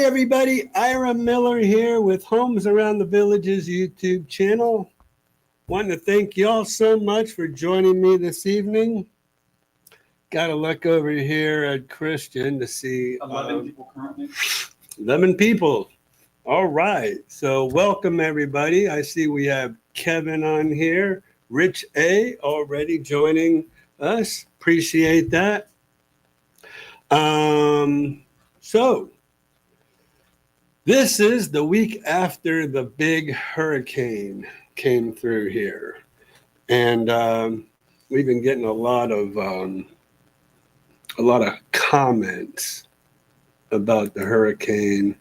everybody, Ira Miller here with Homes Around the Villages YouTube channel. Want to thank y'all so much for joining me this evening. Got to look over here at Christian to see 11 people currently. 11 people. All right. So welcome everybody. I see we have Kevin on here. Rich A already joining us. Appreciate that. So this is the week after the big hurricane came through here. And we've been getting a lot of comments about the hurricane,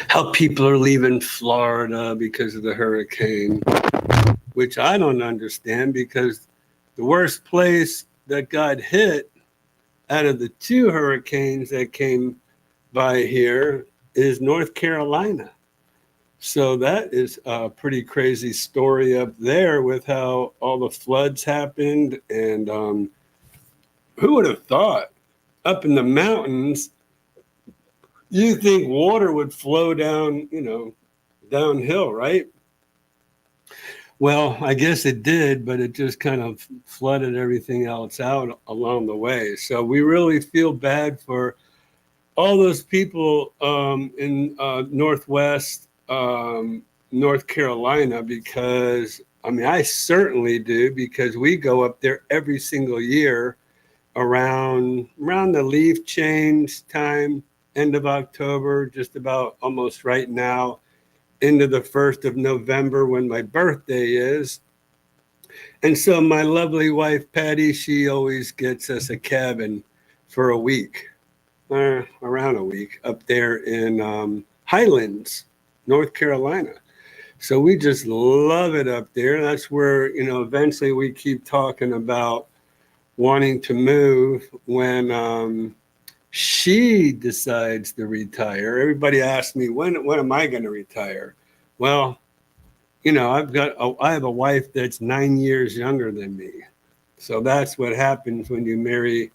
how people are leaving Florida because of the hurricane, which I don't understand, because the worst place that got hit out of the two hurricanes that came by here is North Carolina. So that is a pretty crazy story up there with how all the floods happened. And who would have thought up in the mountains, you think water would flow down, downhill, right? Well, I guess it did, but it just kind of flooded everything else out along the way. So we really feel bad for all those people in Northwest North Carolina, because, I certainly do, because we go up there every single year around the leaf change time, end of October, just about almost right now, into the 1st of November when my birthday is. And so my lovely wife, Patty, she always gets us a cabin for a week, around a week, up there in Highlands, North Carolina. So we just love it up there. That's where, eventually we keep talking about wanting to move when she decides to retire. Everybody asks me, when am I going to retire? Well, I have a wife that's 9 years younger than me. So that's what happens when you marry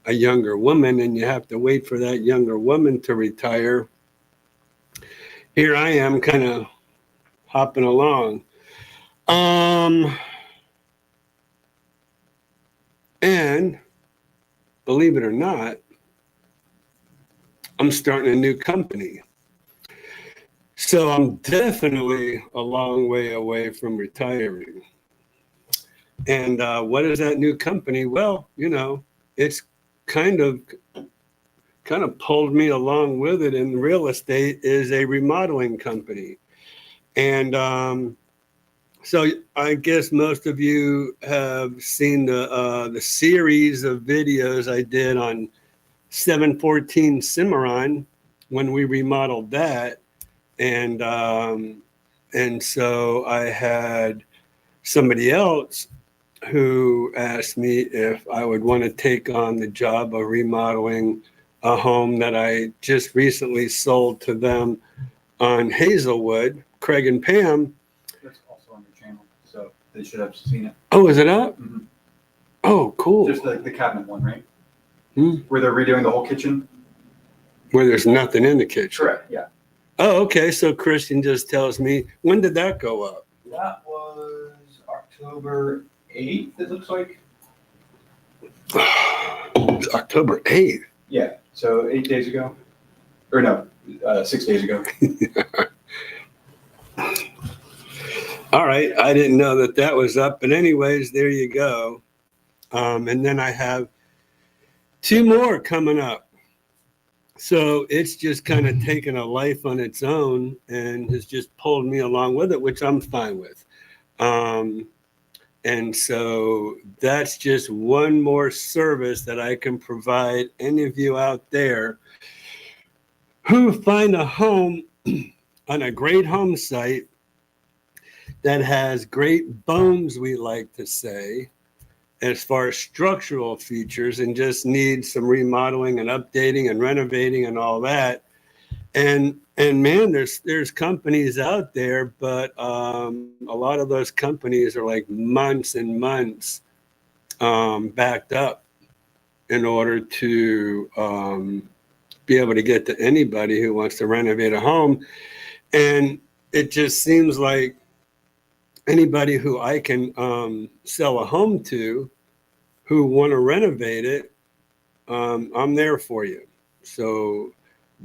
a younger woman and you have to wait for that younger woman to retire. Here I am kind of hopping along. And believe it or not, I'm starting a new company. So I'm definitely a long way away from retiring. And what is that new company? Well, it's kind of pulled me along with it. And real estate is a remodeling company. And so I guess most of you have seen the series of videos I did on 714 Cimarron when we remodeled that. And so I had somebody else who asked me if I would want to take on the job of remodeling a home that I just recently sold to them on Hazelwood, Craig and Pam. That's also on your channel, so they should have seen it. Oh, is it up? Mm-hmm. Oh, cool. Just the cabinet one, right? Hmm? Where they're redoing the whole kitchen? Where there's nothing in the kitchen. Correct, yeah. Oh, okay. So Christian just tells me, when did that go up? That was October 8th, it looks like. It's October 8th. Yeah, so 8 days ago. Or no, 6 days ago. All right. I didn't know that was up. But anyways, there you go. And then I have 2 more coming up. So it's just kind of taken a life on its own and has just pulled me along with it, which I'm fine with. And so that's just one more service that I can provide any of you out there who find a home on a great home site that has great bones, we like to say, as far as structural features, and just needs some remodeling and updating and renovating and all that. And man, there's companies out there, but a lot of those companies are like months and months backed up in order to be able to get to anybody who wants to renovate a home. And it just seems like anybody who I can sell a home to who want to renovate it, I'm there for you. So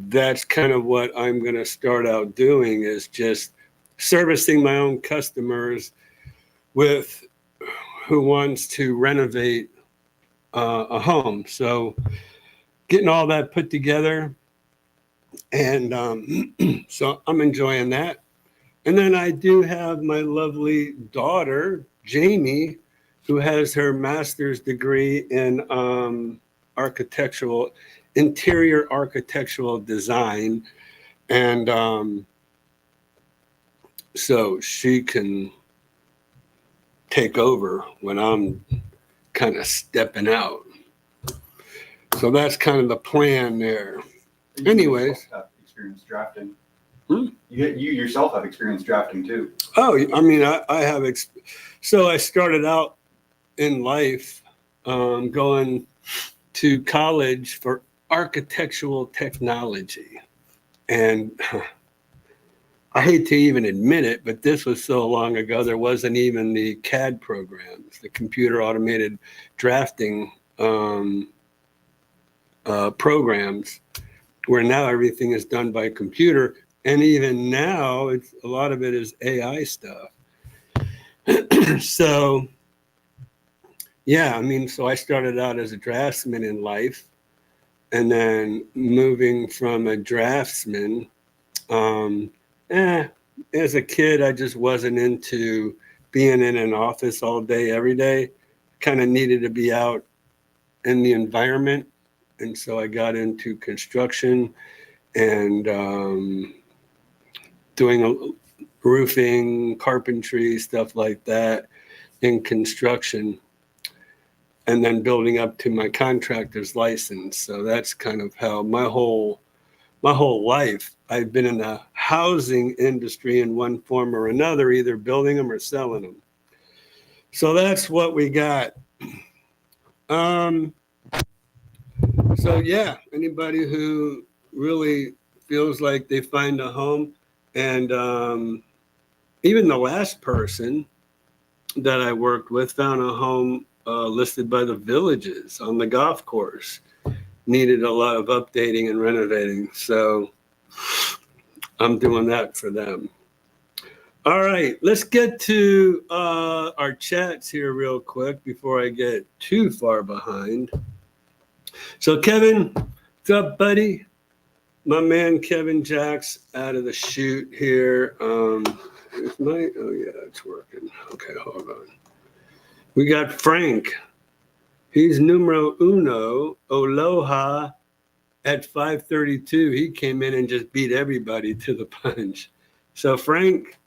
that's kind of what I'm going to start out doing, is just servicing my own customers with who wants to renovate a home. So getting all that put together. And so I'm enjoying that. And then I do have my lovely daughter, Jamie, who has her master's degree in interior architectural design. And so she can take over when I'm kind of stepping out. So that's kind of the plan there. Anyways. Have experience drafting. Hmm? You yourself have experience drafting too. Oh, I mean, I have. So I started out in life going to college for architectural technology. And I hate to even admit it, but this was so long ago, there wasn't even the CAD programs, the computer automated drafting programs, where now everything is done by computer. And even now, a lot of it is AI stuff. So, yeah, I mean, so I started out as a draftsman in life, and then moving from a draftsman, as a kid, I just wasn't into being in an office all day, every day. Kind of needed to be out in the environment. And so I got into construction and doing roofing, carpentry, stuff like that in construction, and then building up to my contractor's license. So that's kind of how my whole life I've been in the housing industry in one form or another, either building them or selling them. So that's what we got. So yeah, anybody who really feels like they find a home, and even the last person that I worked with found a home listed by the Villages on the golf course. Needed a lot of updating and renovating. So I'm doing that for them. All right, let's get to our chats here real quick before I get too far behind. So Kevin, what's up, buddy? My man Kevin Jack's out of the chute here. Oh yeah, it's working. Okay, hold on. We got Frank. He's numero uno, Aloha, at 5:32. He came in and just beat everybody to the punch. So Frank,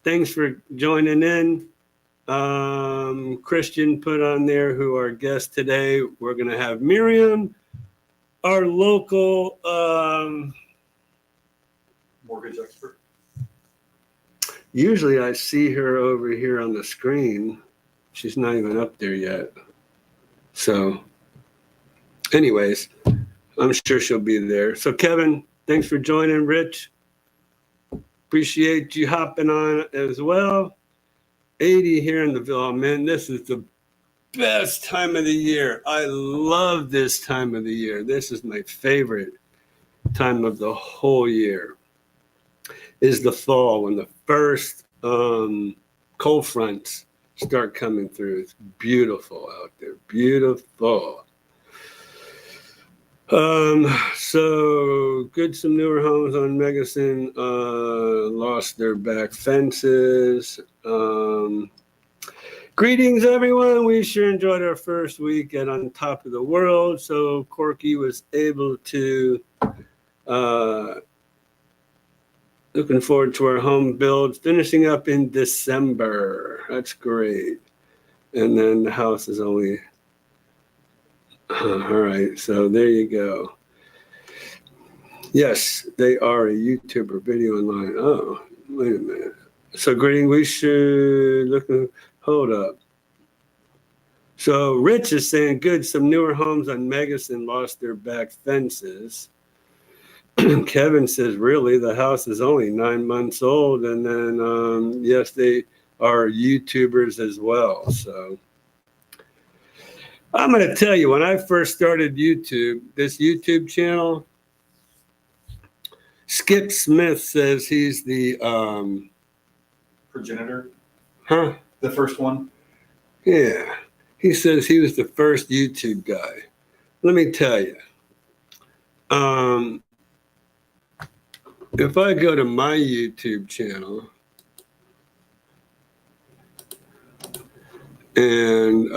thanks for joining in. Christian put on there who our guest today. We're going to have Mariem, our local mortgage expert. Usually I see her over here on the screen. She's not even up there yet. So anyways, I'm sure she'll be there. So Kevin, thanks for joining. Rich, appreciate you hopping on as well. 80 here in the Ville. Man, this is the best time of the year. I love this time of the year. This is my favorite time of the whole year, is the fall, when the first cold fronts start coming through. It's beautiful out there. Beautiful. So good. Some newer homes on Megason lost their back fences. Greetings, everyone. We sure enjoyed our first week at On Top of the World. So Corky was able to, looking forward to our home build, finishing up in December. That's great. And then the house is only, all right. So there you go. Yes, they are a YouTuber video online. Oh, wait a minute. So greeting, we should hold up. So Rich is saying, good, some newer homes on Megason lost their back fences. Kevin says, really, the house is only 9 months old. And then, yes, they are YouTubers as well. So I'm going to tell you, when I first started YouTube, this YouTube channel, Skip Smith says he's the, Progenitor, huh? the first one. Yeah. He says he was the first YouTube guy. Let me tell you, if I go to my YouTube channel and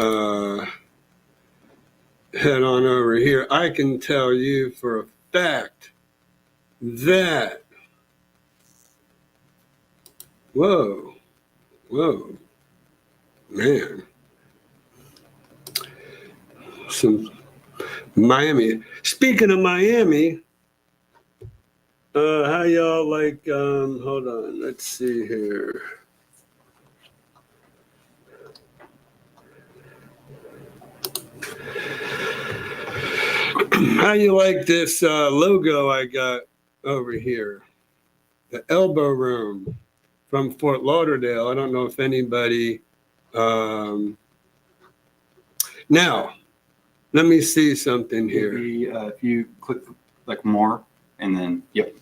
head on over here, I can tell you for a fact that, whoa, man, some Miami. Speaking of Miami, how y'all like, hold on, let's see here. How you like this logo I got over here? The Elbow Room from Fort Lauderdale. I don't know if anybody, now, let me see something here. If you click like more and then, yep.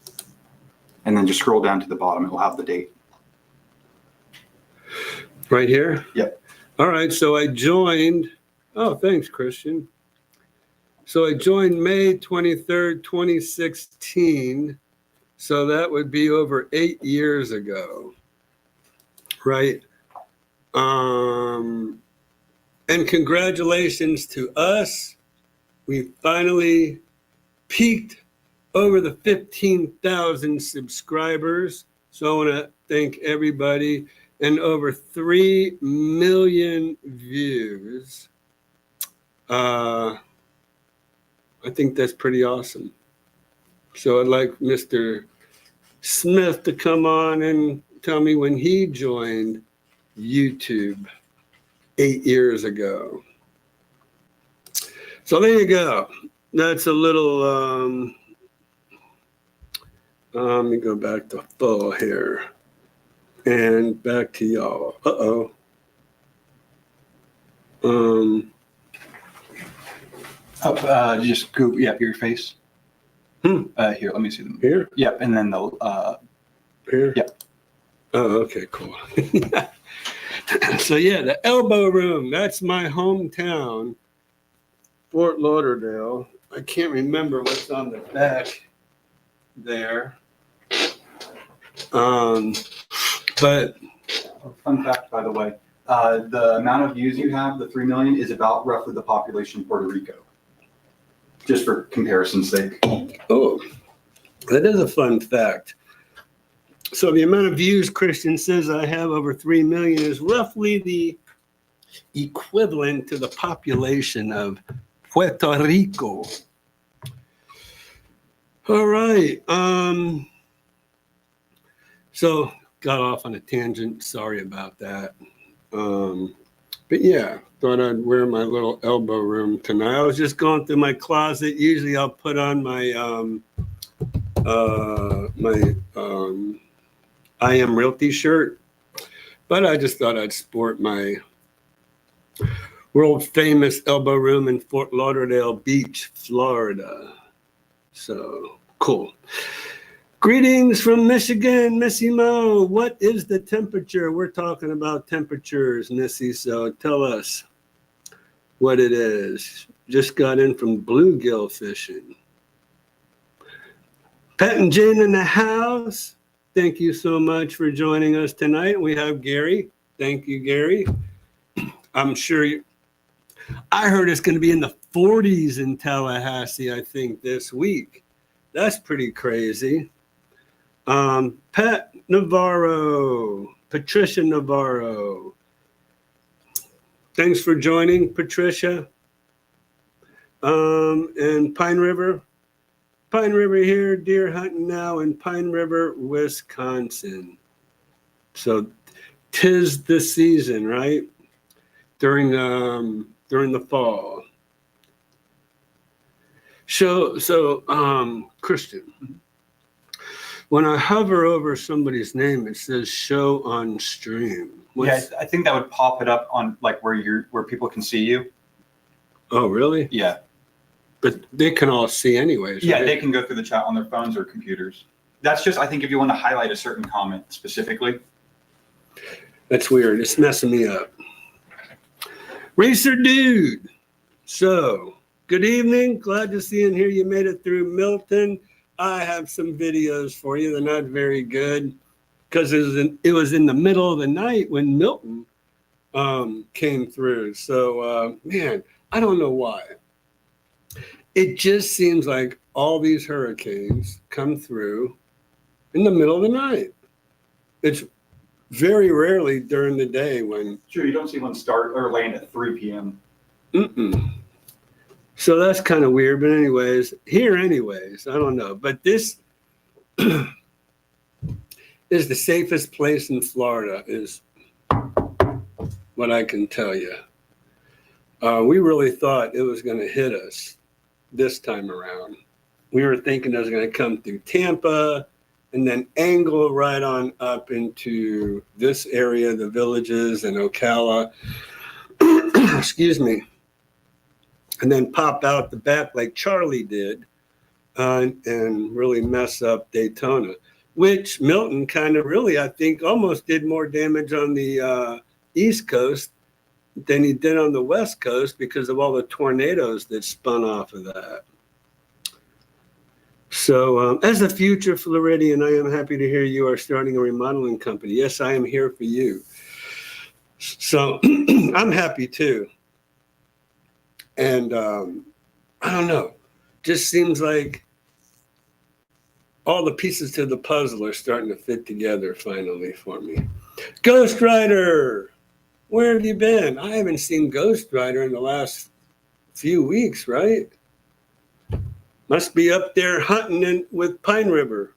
And then just scroll down to the bottom, it will have the date. Right here? Yep. All right, so I joined, oh, thanks, Christian. So I joined May 23rd, 2016. So that would be over 8 years ago, right? And congratulations to us. We finally peaked over the 15,000 subscribers. So I want to thank everybody, and over 3 million views. I think that's pretty awesome. So I'd like Mr. Smith to come on and tell me when he joined YouTube 8 years ago. So there you go. That's a little, let me go back to full here and back to y'all. Just Google, yeah, your face. Here, let me see them. Here? Yep, and then the, Here? Yep. Oh, okay, cool. So yeah, the Elbow Room, that's my hometown, Fort Lauderdale. I can't remember what's on the back there. But fun fact, by the way, the amount of views you have, the 3 million, is about roughly the population of Puerto Rico. Just for comparison's sake. oh, that is a fun fact. So the amount of views Christian says I have, over 3 million, is roughly the equivalent to the population of Puerto Rico. All right. So got off on a tangent. Sorry about that. But yeah, thought I'd wear my little Elbow Room tonight. I was just going through my closet. Usually I'll put on my I Am Realty shirt, but I just thought I'd sport my world famous Elbow Room in Fort Lauderdale Beach, Florida. So cool. Greetings from Michigan, Missy Mo. What is the temperature? We're talking about temperatures, Missy, so tell us what it is. Just got in from bluegill fishing. Pat and Jane in the house. Thank you so much for joining us tonight. We have Gary. Thank you, Gary. I'm sure I heard it's going to be in the 40s in Tallahassee, I think, this week. That's pretty crazy. Pat Navarro, Patricia Navarro. Thanks for joining, Patricia. And Pine River here, deer hunting now in Pine River, Wisconsin. So 'tis the season, right? During the fall. So Christian, when I hover over somebody's name, it says show on stream. Yeah, I think that would pop it up on like where people can see you. Oh, really? Yeah. But they can all see anyways. Yeah, right? they can go through the chat on their phones or computers. That's just, I think, if you want to highlight a certain comment specifically. That's weird. It's messing me up. Racer Dude. So, good evening. Glad to see and hear you made it through Milton. I have some videos for you. They're not very good because it was in the middle of the night when Milton came through. So, man, I don't know why. It just seems like all these hurricanes come through in the middle of the night. It's very rarely during the day when. Sure, you don't see one start or land at 3 p.m. So that's kind of weird. But anyways, I don't know. But this is the safest place in Florida, is what I can tell you. We really thought it was going to hit us this time around. We were thinking it was going to come through Tampa and then angle right on up into this area, the Villages and Ocala, excuse me, and then pop out the back like Charlie did and really mess up Daytona, which Milton kind of really, I think, almost did more damage on the East Coast than he did on the West Coast because of all the tornadoes that spun off of that. So as a future Floridian, I am happy to hear you are starting a remodeling company. Yes, I am here for you. So I'm happy too. And I don't know, just seems like all the pieces to the puzzle are starting to fit together finally for me. Ghost Rider! Where have you been? I haven't seen Ghost Rider in the last few weeks, right? Must be up there hunting with Pine River.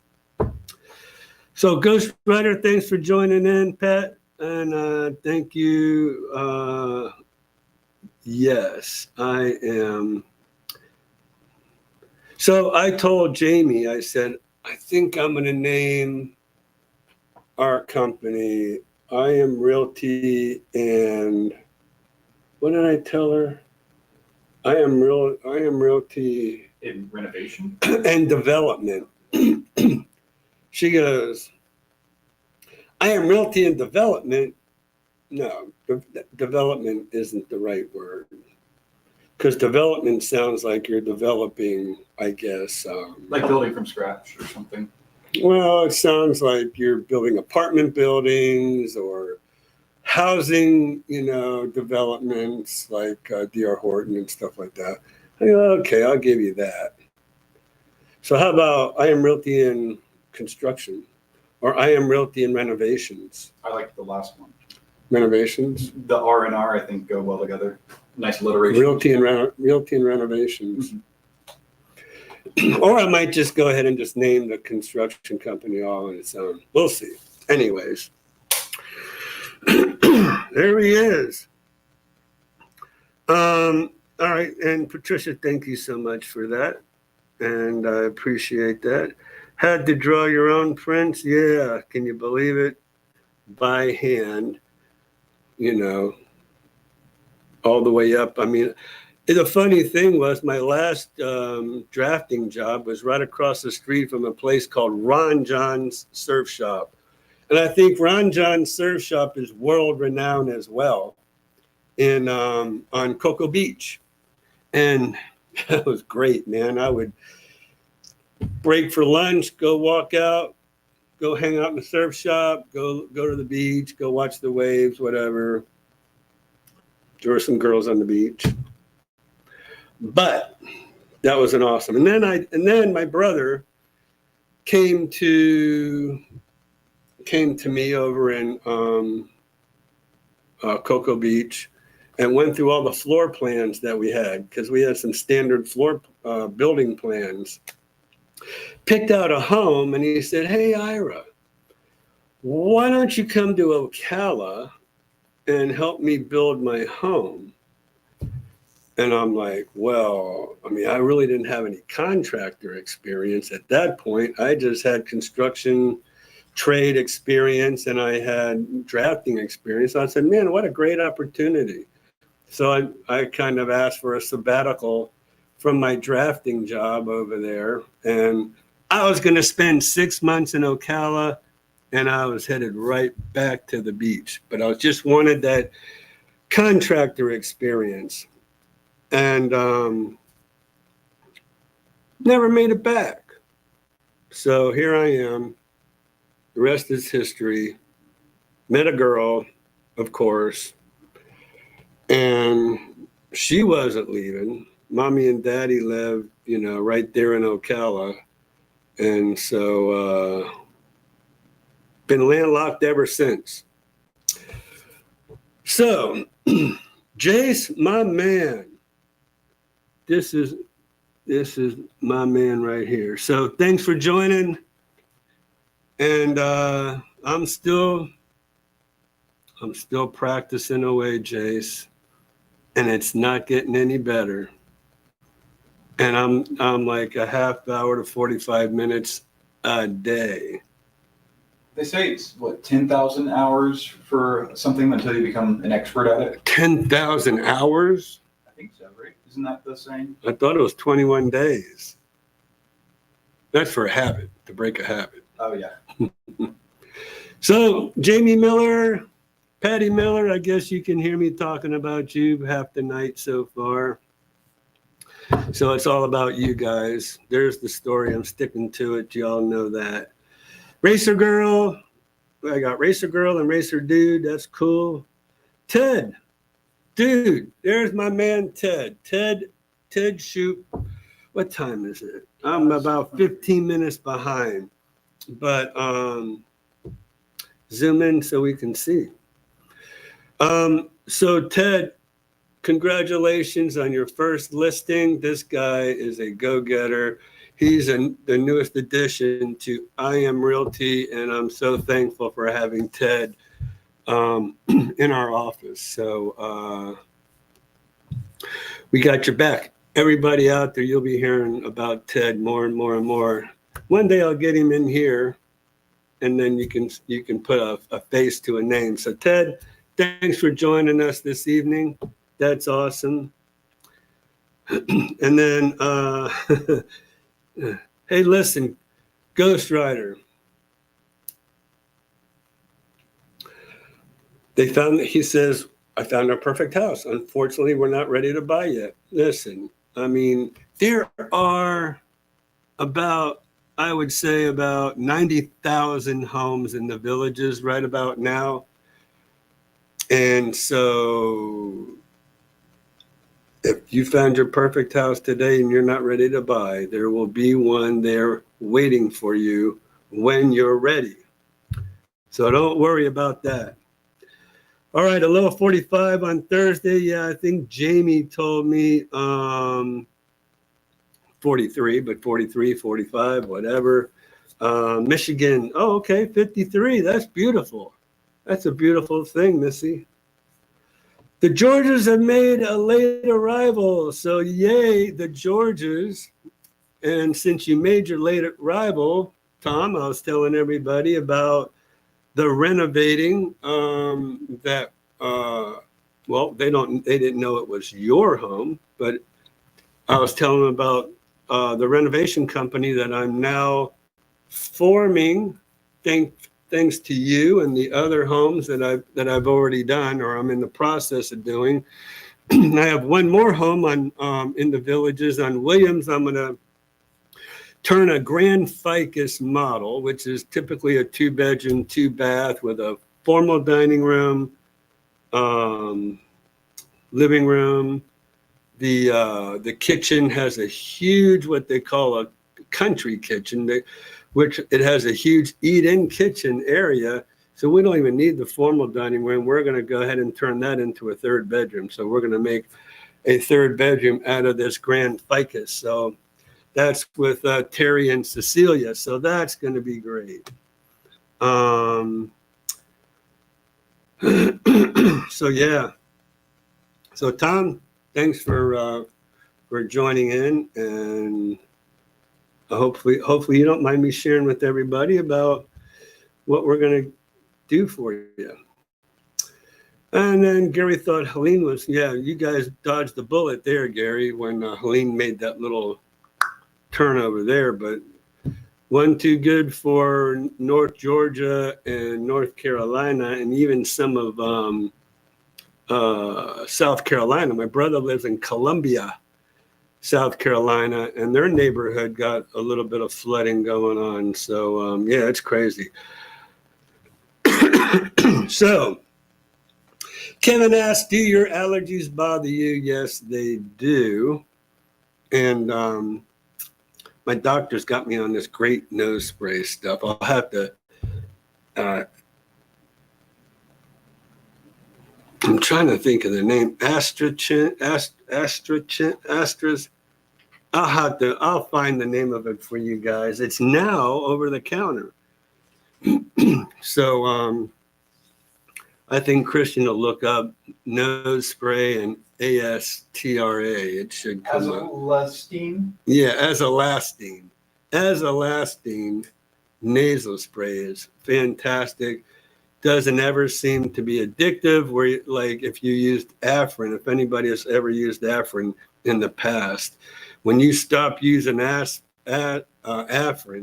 So Ghost Rider, thanks for joining in, Pat. And thank you. Yes, I am. So I told Jamie, I said, I think I'm going to name our company I Am Realty, and what did I tell her? I am Realty In renovation? and Development. She goes, I Am Realty and Development. No, development isn't the right word. Because development sounds like you're developing, I guess. Like building from scratch or something. Well, it sounds like you're building apartment buildings or housing, developments like D.R. Horton and stuff like that. I go, okay, I'll give you that. So how about I Am Realty and Construction, or I Am Realty and Renovations? I like the last one. Renovations? The R and R, I think, go well together. Nice alliteration. Realty and Renovations. Or I might just go ahead and just name the construction company all on its own. We'll see. Anyways, there he is. All right. And Patricia, thank you so much for that. And I appreciate that. Had to draw your own prints? Yeah. Can you believe it? By hand, all the way up. I mean, the funny thing was my last drafting job was right across the street from a place called Ron John's Surf Shop. And I think Ron John's Surf Shop is world renowned as well on Cocoa Beach. And that was great, man. I would break for lunch, go walk out, go hang out in the surf shop, go to the beach, go watch the waves, whatever. There were some girls on the beach. But that was an awesome. And then my brother came to me over in Cocoa Beach and went through all the floor plans that we had, because we had some standard floor building plans. Picked out a home, and he said, "Hey, Ira, why don't you come to Ocala and help me build my home?" And I'm like, well, I mean, I really didn't have any contractor experience at that point. I just had construction trade experience and I had drafting experience. I said, man, what a great opportunity. So I kind of asked for a sabbatical from my drafting job over there. And I was going to spend 6 months in Ocala and I was headed right back to the beach. But I just wanted that contractor experience and never made it back. So here I am. The rest is history. Met a girl, of course, and she wasn't leaving. Mommy and daddy lived, right there in Ocala. And so been landlocked ever since. So Jace, my man, this is my man right here. So thanks for joining. And I'm still practicing away, Jace, and it's not getting any better. And I'm like a half hour to 45 minutes a day. They say it's 10,000 hours for something until you become an expert at it. 10,000 hours? I think so, right? Isn't that the same? I thought it was 21 days. That's for a habit, to break a habit. Oh yeah. So Jamie Miller, Patty Miller, I guess you can hear me talking about you half the night so far. So it's all about you guys. There's the story. I'm sticking to it. Y'all know that. Racer Girl. I got Racer Girl and Racer Dude. That's cool. Ted. Dude, there's my man Ted. Ted, shoot. What time is it? I'm about 15 minutes behind. But zoom in so we can see. So Ted, congratulations on your first listing. This guy is a go-getter. He's the newest addition to I Am Realty, and I'm so thankful for having Ted in our office. So we got your back. Everybody out there, you'll be hearing about Ted more and more and more. One day I'll get him in here, and then you can put a face to a name. So Ted, thanks for joining us this evening. That's awesome. And then, hey, listen, Ghost Rider. He says, I found our perfect house. Unfortunately, we're not ready to buy yet. Listen, I mean, there are I would say about 90,000 homes in the villages right about now. And so if you found your perfect house today and you're not ready to buy, there will be one there waiting for you when you're ready. So don't worry about that. All right, 11:45 on Thursday. Yeah, I think Jamie told me 43, but 43, 45, whatever. Michigan, oh, okay, 53. That's beautiful. That's a beautiful thing, Missy. The Georges have made a late arrival. So yay, the Georges. And since you made your late arrival, Tom, I was telling everybody about the renovating they didn't know it was your home, but I was telling them about the renovation company that I'm now forming, thanks to you and the other homes that I've already done or I'm in the process of doing. I have one more home on in the villages on Williams. I'm going to turn a grand ficus model, which is typically a 2-bedroom, 2-bath with a formal dining room, living room. The kitchen has a huge, what they call a country kitchen, which it has a huge eat-in kitchen area. So we don't even need the formal dining room. We're going to go ahead and turn that into a 3rd bedroom. So we're going to make a 3rd bedroom out of this grand ficus. So that's with Terry and Cecilia. So that's going to be great. So yeah. So Tom, thanks for joining in, and hopefully you don't mind me sharing with everybody about what we're going to do for you. And then Gary thought Helene was, yeah, you guys dodged the bullet there, Gary, when Helene made that little turn over there. But one too good for North Georgia and North Carolina, and even some of South Carolina. My brother lives in Columbia, South Carolina, and their neighborhood got a little bit of flooding going on. So, yeah, it's crazy. So, Kevin asked, do your allergies bother you? Yes, they do. And my doctor's got me on this great nose spray stuff. I'll have to, I'm trying to think of the name, I'll find the name of it for you guys. It's now over the counter. So, I think Christian will look up nose spray and ASTRA. It should come up. Azolastine? Yeah, azolastine. Azolastine nasal spray is fantastic. Doesn't ever seem to be addictive. Where, like, if you used Afrin, if anybody has ever used Afrin in the past, when you stop using Afrin,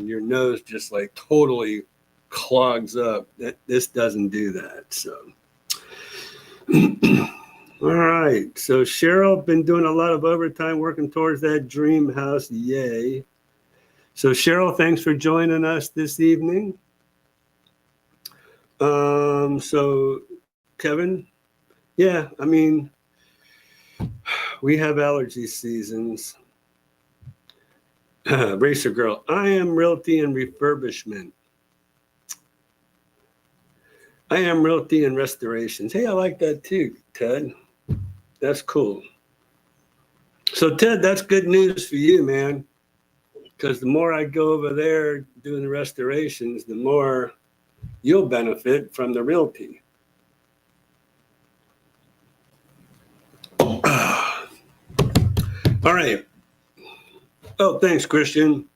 your nose just like totally clogs up. This doesn't do that. So. All right. So Cheryl been doing a lot of overtime working towards that dream house. Yay. So Cheryl, thanks for joining us this evening. So Kevin, yeah, I mean, we have allergy seasons. Racer Girl, I am Realty and Refurbishment. I am Realty and Restorations. Hey, I like that too, Ted. That's cool. So, Ted, that's good news for you, man. Because the more I go over there doing the restorations, the more you'll benefit from the Realty. All right. Oh, thanks, Christian.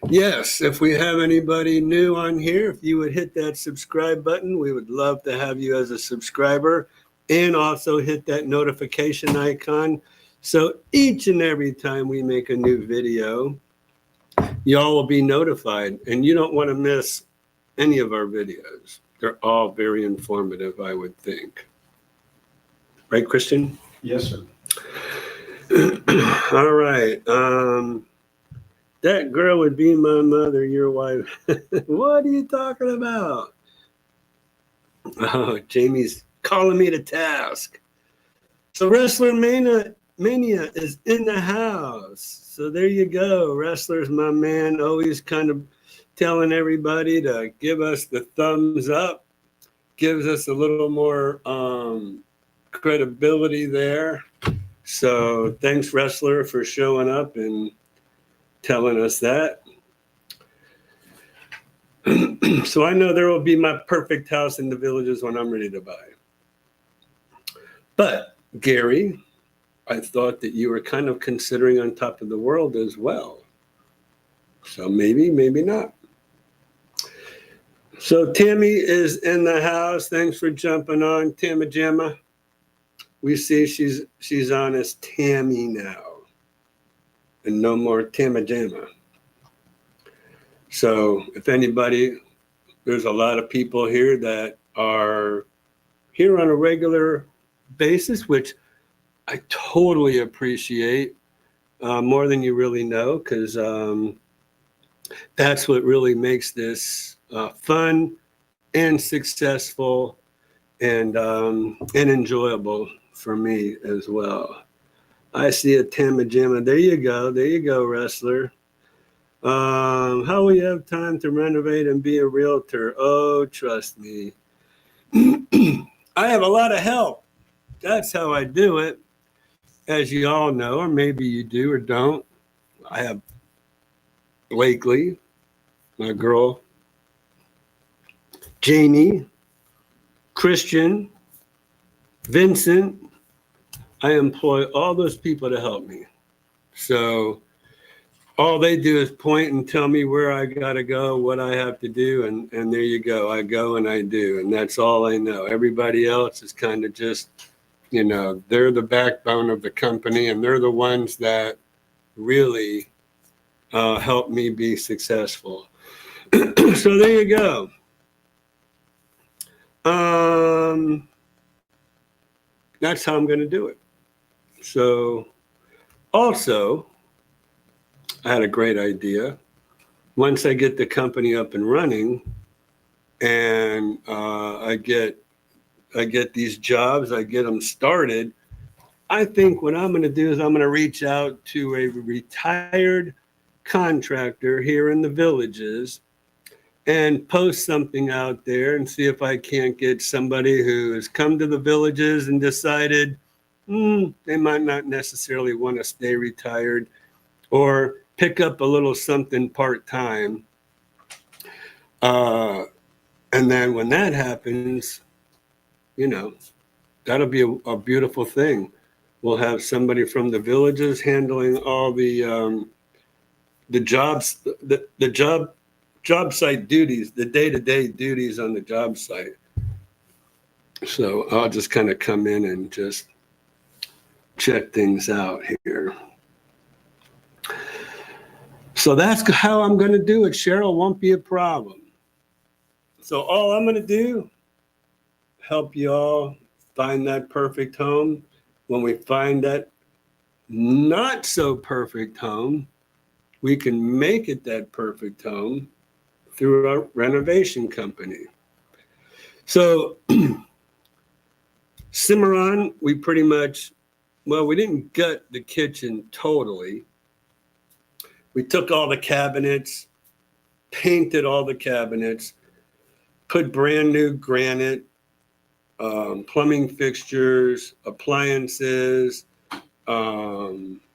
Yes, if we have anybody new on here, if you would hit that subscribe button, we would love to have you as a subscriber, and also hit that notification icon. So each and every time we make a new video, y'all will be notified, and you don't want to miss any of our videos. They're all very informative, I would think. Right, Christian? Yes, sir. All right. That girl would be my mother, your wife. What are you talking about? Oh, Jamie's calling me to task. So Wrestler Mania is in the house. So there you go. Wrestler's my man, always kind of telling everybody to give us the thumbs up. Gives us a little more credibility there. So thanks, Wrestler, for showing up and telling us that. So I know there will be my perfect house in the Villages when I'm ready to buy. But Gary, I thought that you were kind of considering on top of the world as well. So maybe not. So Tammy is in the house. Thanks for jumping on, Tammy Gemma. We see she's on as Tammy now. And no more Tammy Gemma. So if anybody, there's a lot of people here that are here on a regular basis, which I totally appreciate, more than you really know, because that's what really makes this fun and successful and enjoyable for me as well. I see a Tammy Gemma. There you go, Wrestler. How will you have time to renovate and be a realtor? Oh, trust me. I have a lot of help. That's how I do it. As you all know, or maybe you do or don't. I have Blakely, my girl, Janie, Christian, Vincent, I employ all those people to help me. So all they do is point and tell me where I got to go, what I have to do. And there you go. I go and I do. And that's all I know. Everybody else is kind of just, they're the backbone of the company, and they're the ones that really help me be successful. So there you go. That's how I'm going to do it. So also, I had a great idea. Once I get the company up and running, and I get these jobs, I get them started, I think what I'm going to do is I'm going to reach out to a retired contractor here in the Villages and post something out there and see if I can't get somebody who has come to the Villages and decided they might not necessarily want to stay retired, or pick up a little something part-time. And then when that happens, that'll be a beautiful thing. We'll have somebody from the Villages handling all the jobs, the job site duties, the day-to-day duties on the job site. So I'll just kind of come in and just check things out here. So that's how I'm going to do it. Cheryl, won't be a problem. So all I'm going to do, help you all find that perfect home. When we find that not so perfect home, we can make it that perfect home through our renovation company. So Cimarron, we pretty much, we didn't gut the kitchen totally. We took all the cabinets, painted all the cabinets, put brand new granite, plumbing fixtures, appliances,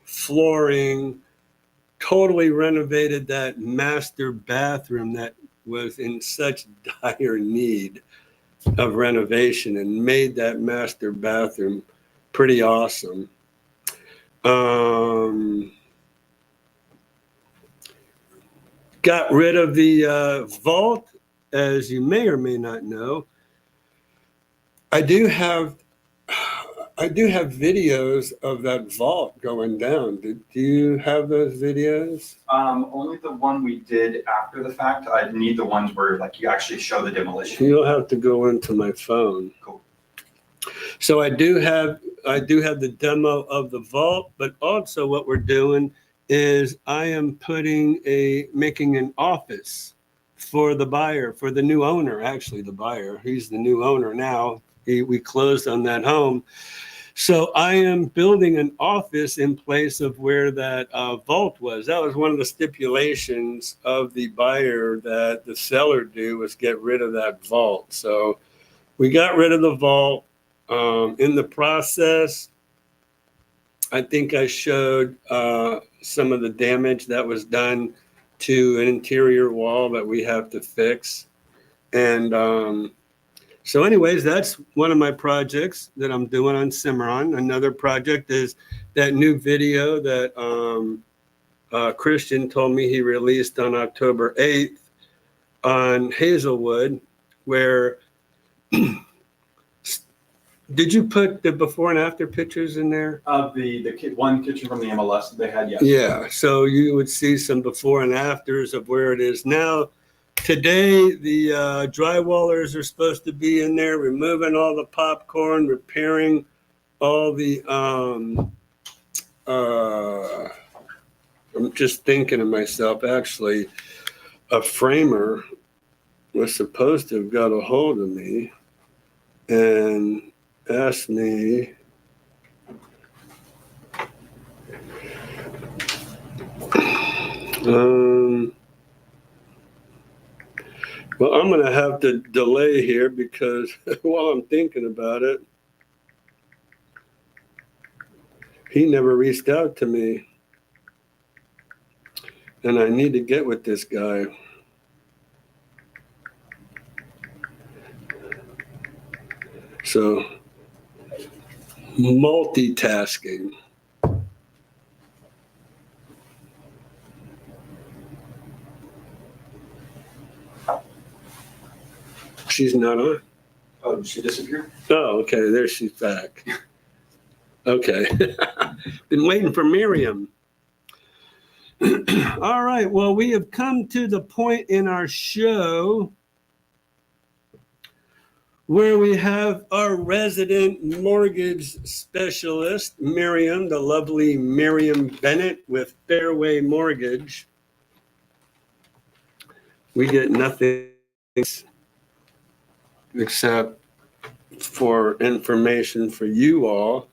flooring, totally renovated that master bathroom that was in such dire need of renovation, and made that master bathroom pretty awesome. Got rid of the vault, as you may or may not know. I do have videos of that vault going down. Do you have those videos? Only the one we did after the fact. I need the ones where you actually show the demolition. You'll have to go into my phone. Cool. So I do have the demo of the vault, but also what we're doing is I am making an office for the buyer, for the new owner, actually the buyer. He's the new owner now. We closed on that home. So I am building an office in place of where that vault was. That was one of the stipulations of the buyer that the seller do, was get rid of that vault. So we got rid of the vault. In the process, I think I showed some of the damage that was done to an interior wall that we have to fix. And so anyways, that's one of my projects that I'm doing on Cimarron. Another project is that new video that Christian told me he released on October 8th on Hazelwood, where did you put the before and after pictures in there? Of the one kitchen from the MLS that they had, yes. Yeah, so you would see some before and afters of where it is now. Today, the drywallers are supposed to be in there, removing all the popcorn, repairing all the, I'm just thinking to myself, actually, a framer was supposed to have got a hold of me and asked me well, I'm going to have to delay here because while I'm thinking about it, he never reached out to me. And I need to get with this guy. So Multitasking. She's not on. Oh, did she disappear? Oh, okay. There she's back. Okay. Been waiting for Miriam. All right. Well, we have come to the point in our show where we have our resident mortgage specialist, Miriam, the lovely Mariem Bennett with Fairway Mortgage. We get nothing except for information for you all.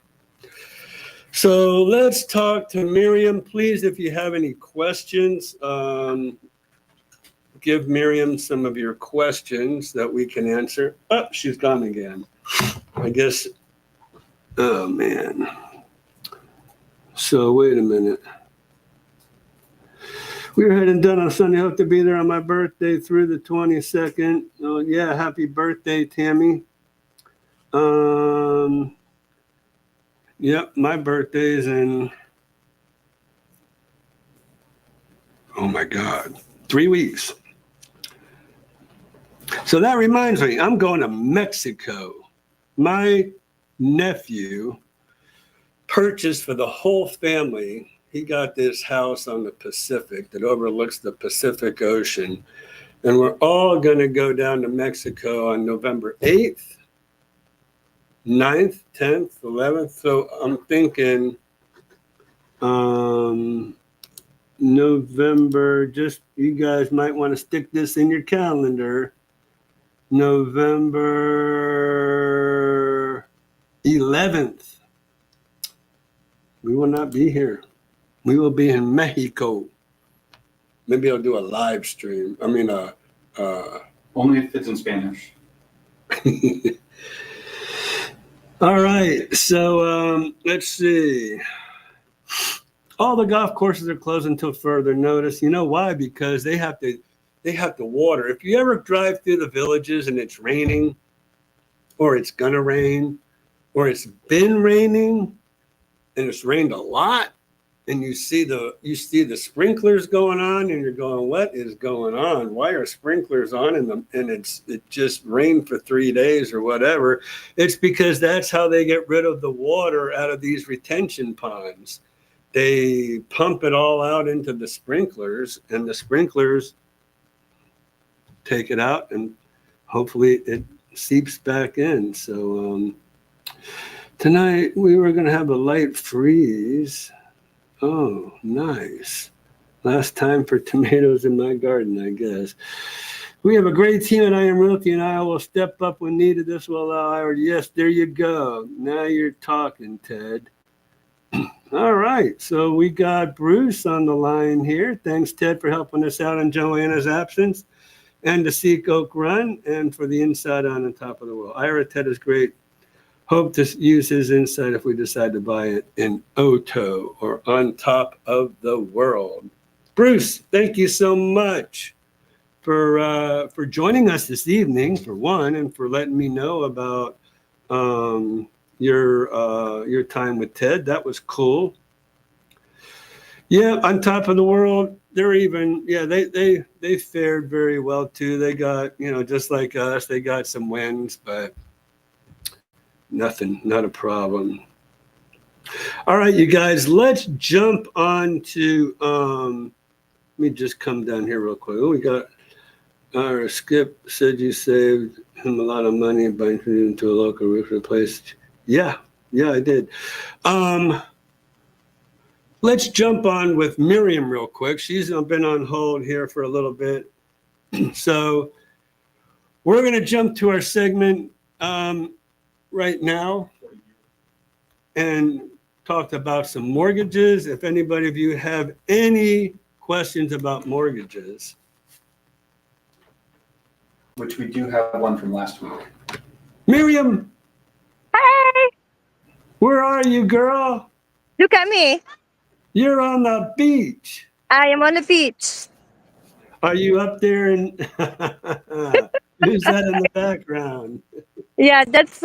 So let's talk to Miriam. Please, if you have any questions, give Miriam some of your questions that we can answer. Oh, she's gone again. I guess, oh man. So wait a minute. We were heading done on Sunday. Hope to be there on my birthday through the 22nd. Oh yeah, happy birthday, Tammy. Yep, my birthday's in, oh my God, 3 weeks. So that reminds me, I'm going to Mexico. My nephew purchased for the whole family. He got this house on the Pacific that overlooks the Pacific Ocean. And we're all going to go down to Mexico on November 8th, 9th, 10th, 11th. So I'm thinking November, just you guys might want to stick this in your calendar. November 11th. We will not be here. We will be in Mexico. Maybe I'll do a live stream. I mean, Only if it's in Spanish. All right. So let's see. All the golf courses are closed until further notice. You know why? Because they have to water. If you ever drive through the villages and it's raining, or it's gonna rain, or it's been raining, and it's rained a lot, and you see the sprinklers going on, and you're going, what is going on? Why are sprinklers on in them? And it just rained for 3 days or whatever. It's because that's how they get rid of the water out of these retention ponds. They pump it all out into the sprinklers, and the sprinklers take it out, and hopefully it seeps back in. So tonight we were going to have a light freeze. Oh, nice. Last time for tomatoes in my garden, I guess. We have a great team at I Am Realty, and I will step up when needed. This will allow Ira. Yes, there you go. Now you're talking, Ted. All right, so we got Bruce on the line here. Thanks, Ted, for helping us out in Joanna's absence, and the Seek Oak Run, and for the inside on top of the world. Ira, Ted is great. Hope to use his insight if we decide to buy it in Oto or on top of the world. Bruce, thank you so much for joining us this evening, for one, and for letting me know about your time with Ted. That was cool. Yeah, on top of the world, they're even, yeah, they fared very well too. They got, just like us, they got some wins, but nothing, not a problem. All right, you guys, let's jump on to, let me just come down here real quick. Oh, we got, Skip said you saved him a lot of money by introducing him to a local roof replace. Yeah, I did. Let's jump on with Miriam real quick. She's been on hold here for a little bit. So we're going to jump to our segment right now and talk about some mortgages. If anybody of you have any questions about mortgages. Which we do have one from last week. Miriam. Hey! Where are you, girl? Look at me. You're on the beach. I am on the beach. Are you up there? And who's that in the background? Yeah, that's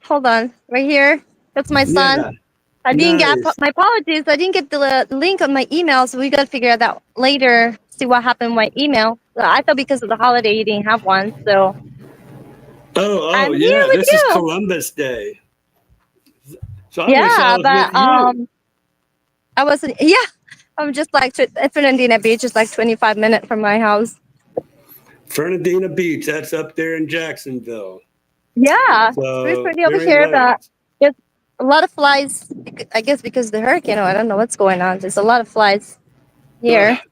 hold on, right here. That's my son. Yeah. I didn't get Nice. my apologies. I didn't get the link on my email, so we got to figure that out later. See what happened with my email. I thought because of the holiday you didn't have one, so Oh, I'm here yeah. with This is you. Columbus Day. So I wish I Yeah, was with but you. I wasn't. Yeah, I'm just like Fernandina Beach is like 25 minutes from my house. Fernandina Beach. That's up there in Jacksonville. Yeah, it's pretty So pretty over very here, but nice. there's a lot of flies. I guess because of the hurricane, or I don't know what's going on. There's a lot of flies here. Ah,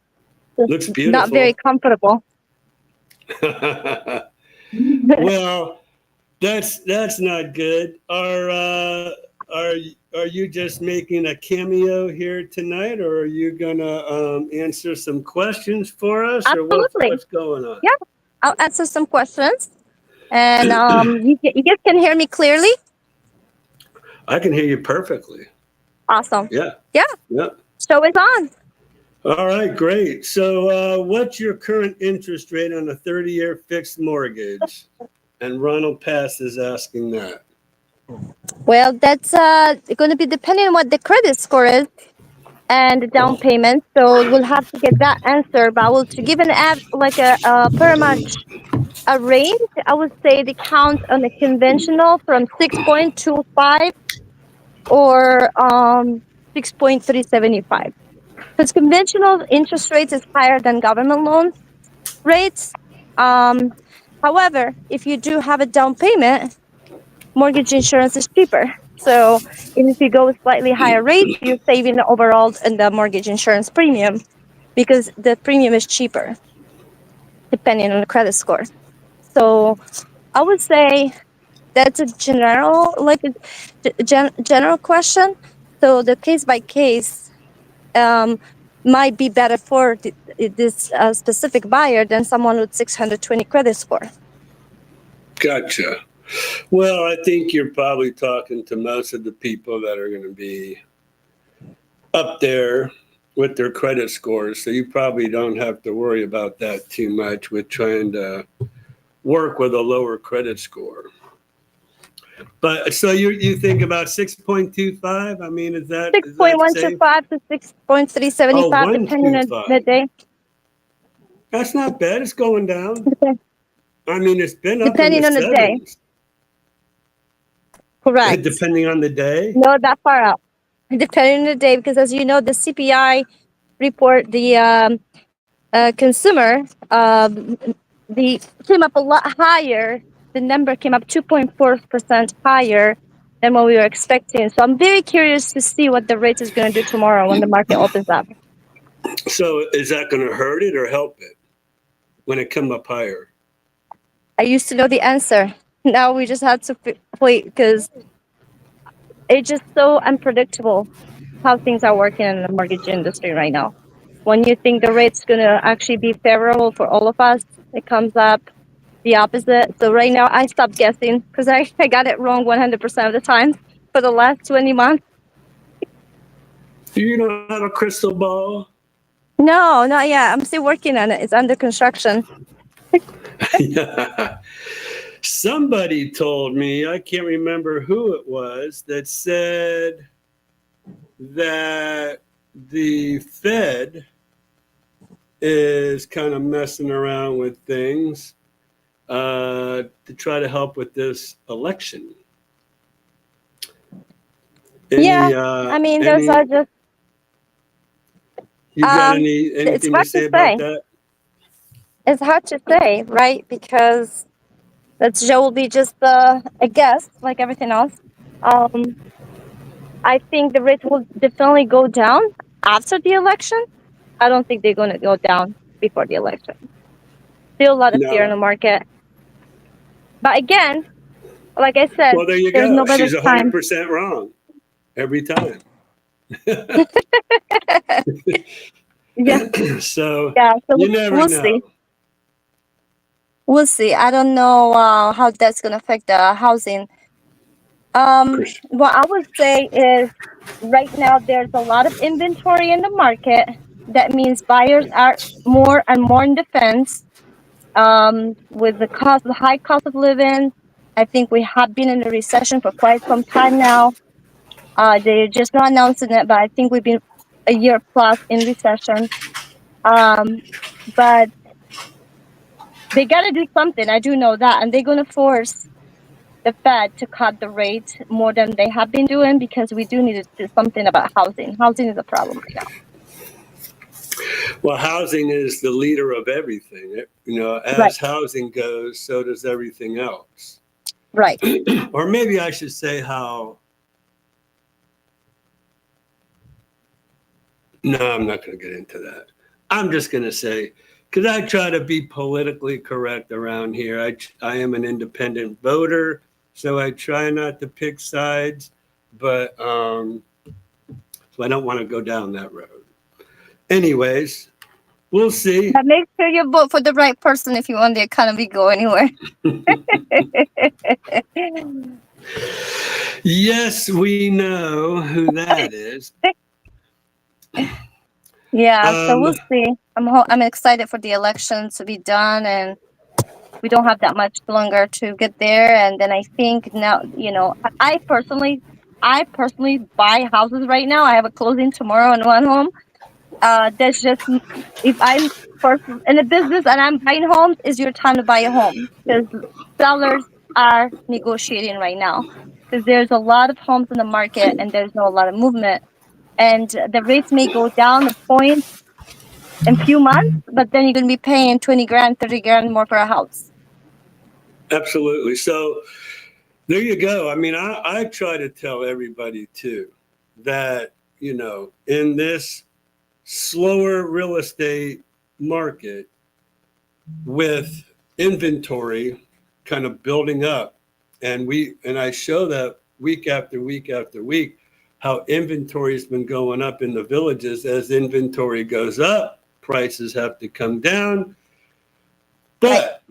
Just looks not very beautiful. comfortable. Well, that's not good. Are you just making a cameo here tonight, or are you gonna answer some questions for us, or Absolutely. what's going on? Yeah, I'll answer some questions. And you guys can hear me clearly? I can hear you perfectly. Awesome. Yeah. Yeah, Yeah. show is on. All right, great. So, what's your current interest rate on a 30-year fixed mortgage? And Ronald Pass is asking that. Well, that's going to be depending on what the credit score is and the down payment. So we'll have to get that answer. But I will to give an ad like a pretty much a range. I would say the count on the conventional from 6.25 or 6.375. Because conventional interest rates is higher than government loan rates. However, if you do have a down payment, mortgage insurance is cheaper. So if you go with slightly higher rates, you're saving overall in the mortgage insurance premium because the premium is cheaper depending on the credit score. So I would say that's a general general question. So the case by case might be better for this specific buyer than someone with 620 credit score. Gotcha. Well, I think you're probably talking to most of the people that are going to be up there with their credit scores. So you probably don't have to worry about that too much with trying to work with a lower credit score. But so you think about 6.25? I mean, is that safe? 6.125 to 6.375 Oh, depending on 125. the day. That's not bad. It's going down. I mean, it's been up in the Depending on the day. sevens. Correct. Depending on the day. Not that far up. Depending on the day, because as you know, the CPI report, the consumer, the came up a lot higher. The number came up 2.4% higher than what we were expecting. So I'm very curious to see what the rate is going to do tomorrow when the market opens up. So is that going to hurt it or help it when it come up higher? I used to know the answer. Now we just have to wait because it's just so unpredictable how things are working in the mortgage industry right now. When you think the rate's going to actually be favorable for all of us, it comes up the opposite. So right now I stopped guessing because I got it wrong 100% of the time for the last 20 months. Do you don't have a crystal ball? No, not yet. I'm still working on it. It's under construction. Somebody told me, I can't remember who it was, that said that the Fed is kind of messing around with things to try to help with this election. I mean, those are just. You got It's anything to hard say to about say. that? It's hard to say, right? Because that show will be just a guess, like everything else. I think the rate will definitely go down after the election. I don't think they're going to go down before the election. Still a lot of fear in the No. market. But again, like I said, Well, there you there's go. no better She's time. 100% wrong every time. Yeah, So yeah. So you never we'll know. see. We'll see. I don't know how that's going to affect the housing. What I would say is right now there's a lot of inventory in the market. That means buyers are more and more in defense. With the high cost of living, I think we have been in a recession for quite some time now. They're just not announcing it, but I think we've been a year plus in recession. But they got to do something. I do know that, and they're going to force the Fed to cut the rate more than they have been doing, because we do need to do something about housing. Housing is a problem right now. Well, housing is the leader of everything. You know, Right. as housing goes, so does everything else. Right. Or maybe I should say how. No, I'm not going to get into that. I'm just going to say, because I try to be politically correct around here. I am an independent voter, so I try not to pick sides, but so I don't want to go down that road. Anyways, we'll see. But make sure you vote for the right person if you want the economy to go anywhere. Yes, we know who that is. Yeah, so we'll see. I'm excited for the election to be done, and we don't have that much longer to get there. And then I think now, I personally buy houses right now. I have a closing tomorrow on one home. That's just, if I'm first in the business and I'm buying homes, is your time to buy a home, because sellers are negotiating right now, because there's a lot of homes in the market and there's not a lot of movement, and the rates may go down a point in a few months, but then you're going to be paying 20 grand, 30 grand more for a house. Absolutely. So there you go. I mean, I try to tell everybody too that, in this slower real estate market with inventory kind of building up, and I show that week after week after week, how inventory has been going up in the villages. As inventory goes up, prices have to come down. But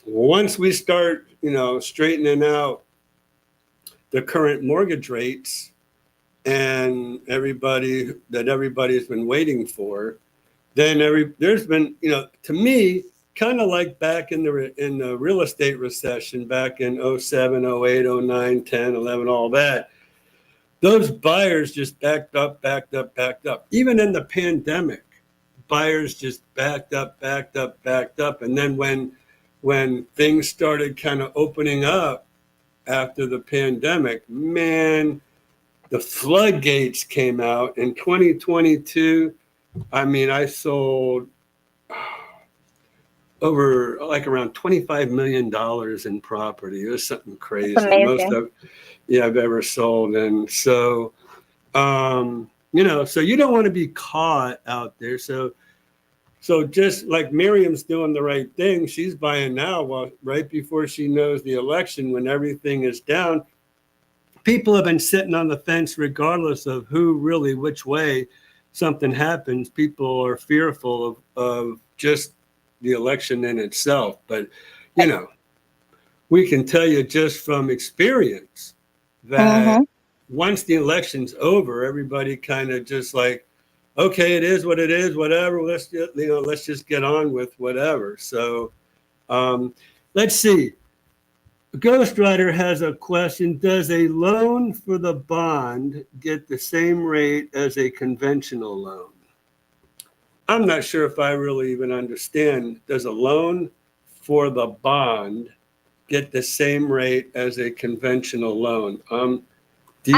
once we start, straightening out the current mortgage rates and everybody's been waiting for, then there's been, to me, kind of like back in the real estate recession back in 07, 08, 09, 10, 11, all that, those buyers just backed up. Even in the pandemic, buyers just backed up. And then when things started kind of opening up after the pandemic, man, the floodgates came out in 2022. I mean, I sold over around $25 million in property. It was something crazy. That's amazing. I've ever sold. And so, so you don't want to be caught out there. So just like Miriam's doing the right thing, she's buying now, right before she knows the election, when everything is down. People have been sitting on the fence regardless of which way something happens. People are fearful of just the election in itself. But, we can tell you just from experience that once the election's over, everybody kind of just like, okay, it is what it is, whatever. Let's just get on with whatever. So let's see. Ghostwriter has a question. Does a loan for the bond get the same rate as a conventional loan? I'm not sure if I really even understand. Does a loan for the bond get the same rate as a conventional loan? I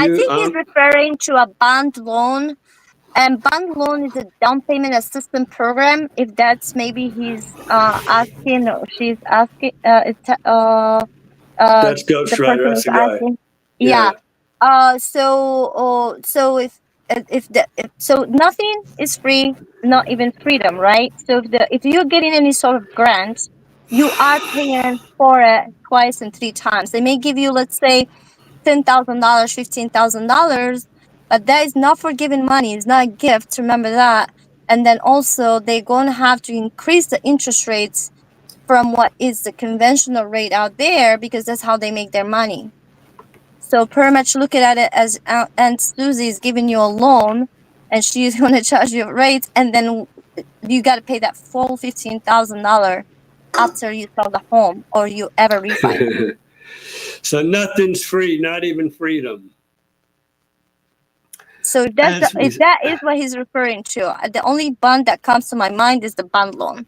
think he's referring to a bond loan. And bond loan is a down payment assistance program. If that's maybe he's asking, or she's asking, that's the Ghostwriter. person That's is the guy. asking. Yeah. So so nothing is free, not even freedom, right? So if you're getting any sort of grant, you are paying for it twice and three times. They may give you, let's say, $10,000, $15,000, but that is not for giving money. It's not a gift. Remember that. And then also they're going to have to increase the interest rates from what is the conventional rate out there, because that's how they make their money. So pretty much looking at it as Aunt Susie is giving you a loan and she's going to charge you rates, and then you got to pay that full $15,000 after you sell the home or you ever refinance. So nothing's free, not even freedom. So As we, if that is what he's referring to. The only bond that comes to my mind is the bond loan.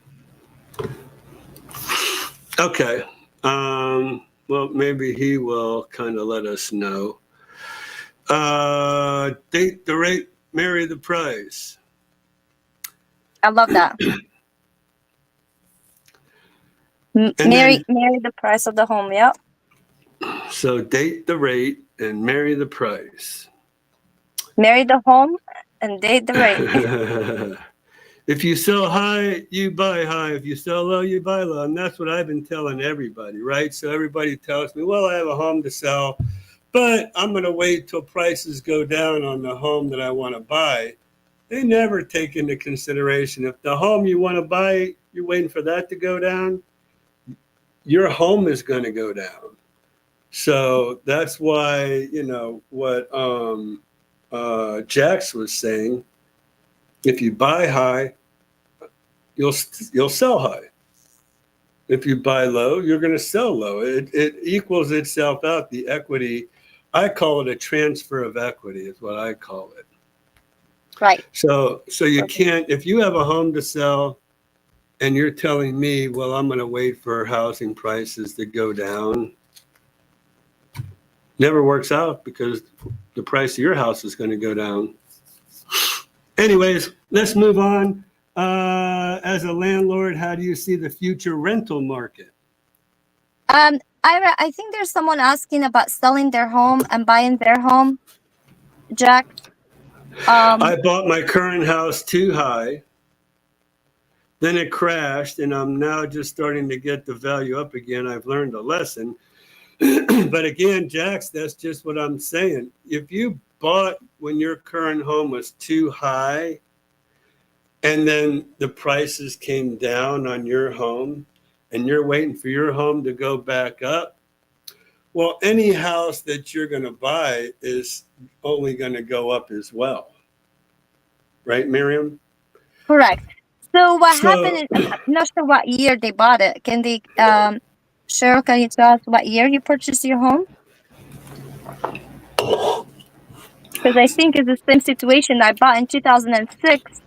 okay. Well, maybe he will kind of let us know. Date the rate, marry the price. I love that. And Marry the price of the home. Yep. So date the rate and marry the price. Marry the home and date the rate. If you sell high, you buy high. If you sell low, you buy low. And that's what I've been telling everybody, right? So everybody tells me, well, I have a home to sell, but I'm going to wait till prices go down on the home that I want to buy. They never take into consideration if the home you want to buy, you're waiting for that to go down, your home is going to go down. So that's why, what Jax was saying, if you buy high, you'll sell high. If you buy low, you're going to sell low. It equals itself out. The equity, I call it a transfer of equity is what I call it. Right. So you can't, if you have a home to sell and you're telling me, well, I'm going to wait for housing prices to go down, never works out because the price of your house is going to go down. Anyways, let's move on. As a landlord, how do you see the future rental market? Ira, I think there's someone asking about selling their home and buying their home. Jack. I bought my current house too high. Then it crashed, and I'm now just starting to get the value up again. I've learned a lesson. But again, Jax, that's just what I'm saying. If you bought when your current home was too high, and then the prices came down on your home, and you're waiting for your home to go back up, well, any house that you're going to buy is only going to go up as well. Right, Mariem? Correct. So what happened is, I'm not sure what year they bought it. Can they, Cheryl, can you tell us what year you purchased your home? Because I think it's the same situation. I bought in 2006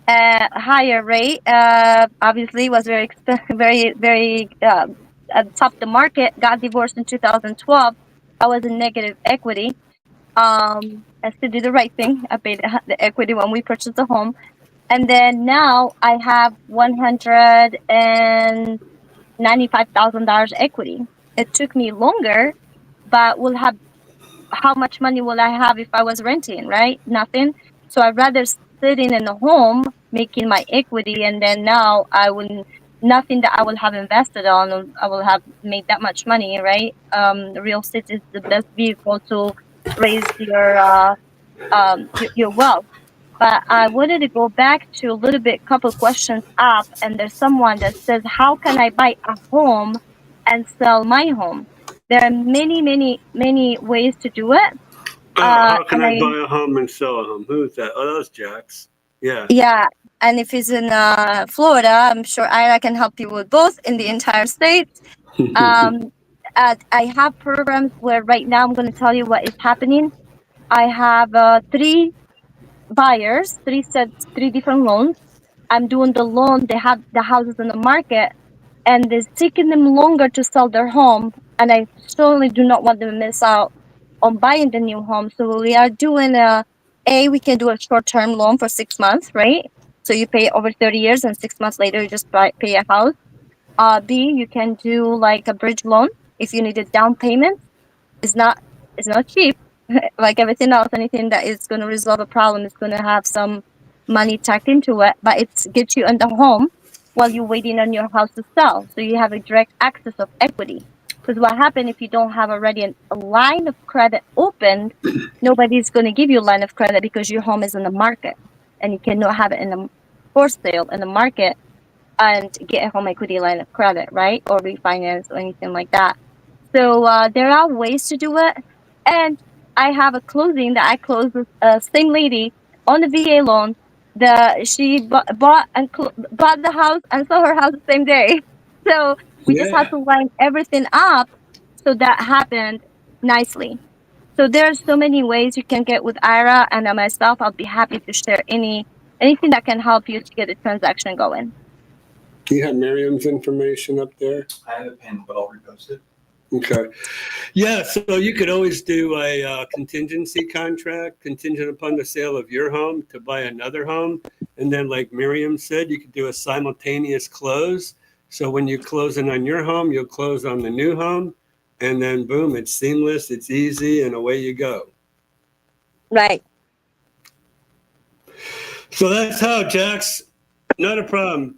at a higher rate. Obviously, was very expensive, very at top of the market. Got divorced in 2012. I was in negative equity. I still did the right thing. I paid the equity when we purchased the home. And then now I have $195,000 equity. It took me longer, but we'll have, how much money will I have if I was renting, right? Nothing. So I'd rather sitting in the home, making my equity, and then now nothing that I will have invested on, I will have made that much money, right? Real estate is the best vehicle to raise your wealth. But I wanted to go back to a little bit, couple questions up, and there's someone that says, how can I buy a home and sell my home? There are many ways to do it. How can I buy a home and sell a home? Who's that? Oh, that's Jax. Yeah. Yeah. And if it's in Florida, I'm sure Ira can help you with both in the entire state. I have programs where right now I'm going to tell you what is happening. I have 3 buyers, 3 different loans. I'm doing the loan. They have the houses in the market, and it's taking them longer to sell their home. And I certainly do not want them to miss out on buying the new home. So we are doing we can do a short-term loan for 6 months, right? So you pay over 30 years, and 6 months later you just pay a house. B, you can do like a bridge loan if you need a down payment. It's not cheap. Like everything else, anything that is going to resolve a problem is going to have some money tacked into it, but it gets you in the home while you're waiting on your house to sell. So you have a direct access of equity. Because what happens if you don't have already a line of credit opened, nobody's going to give you a line of credit because your home is in the market, and you cannot have it in the for sale in the market and get a home equity line of credit, right? Or refinance or anything like that. So there are ways to do it. And I have a closing that I closed with same lady on the VA loan. She bought the house and sold her house the same day. So we just had to line everything up so that happened nicely. So there are so many ways you can get with Ira and myself. I'll be happy to share anything that can help you to get the transaction going. Do you have Miriam's information up there? I have it pinned, but I'll repost it. Okay. Yeah, so you could always do a contingency contract contingent upon the sale of your home to buy another home. And then like Miriam said, you could do a simultaneous close. So when you're closing on your home, you'll close on the new home. And then boom, it's seamless, it's easy, and away you go. Right. So that's how, Jax. Not a problem.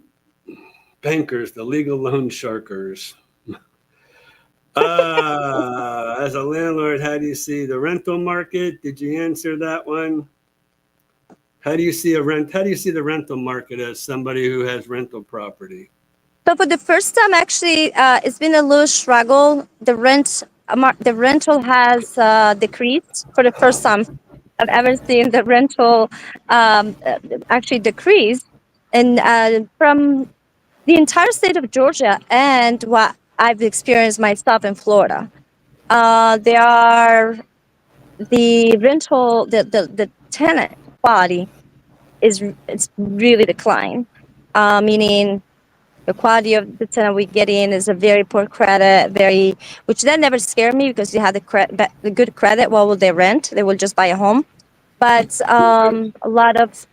Bankers, the legal loan sharkers. As a landlord, how do you see the rental market? Did you answer that one? How do you see the rental market as somebody who has rental property? So for the first time, actually, it's been a little struggle. The rental has decreased for the first time I've ever seen the rental actually decrease, and from the entire state of Georgia and what I've experienced myself in Florida. There are the tenant quality it's really declined, meaning the quality of the tenant we get in is a very poor credit, which that never scared me because you have the good credit. What will they rent? They will just buy a home, but a lot of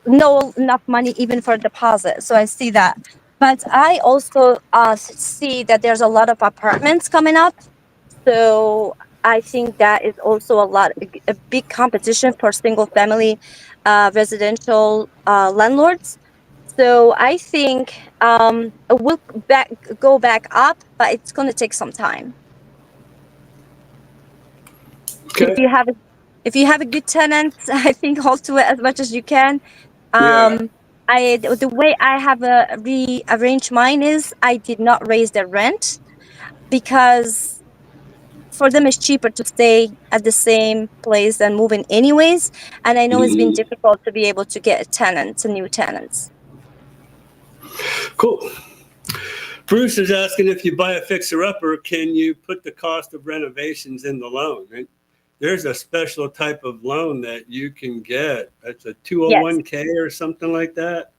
no enough money even for a deposit. So I see that. But I also see that there's a lot of apartments coming up. So I think that is also a big competition for single family residential landlords. So I think it will go back up, but it's going to take some time. Okay. If you have a good tenant, I think hold to it as much as you can. Yeah. The way I have rearranged mine is I did not raise the rent because for them it's cheaper to stay at the same place than moving anyways. And I know it's been difficult to be able to get new tenants. Cool. Bruce is asking if you buy a fixer-upper, can you put the cost of renovations in the loan? And there's a special type of loan that you can get. It's a 201k or something like that.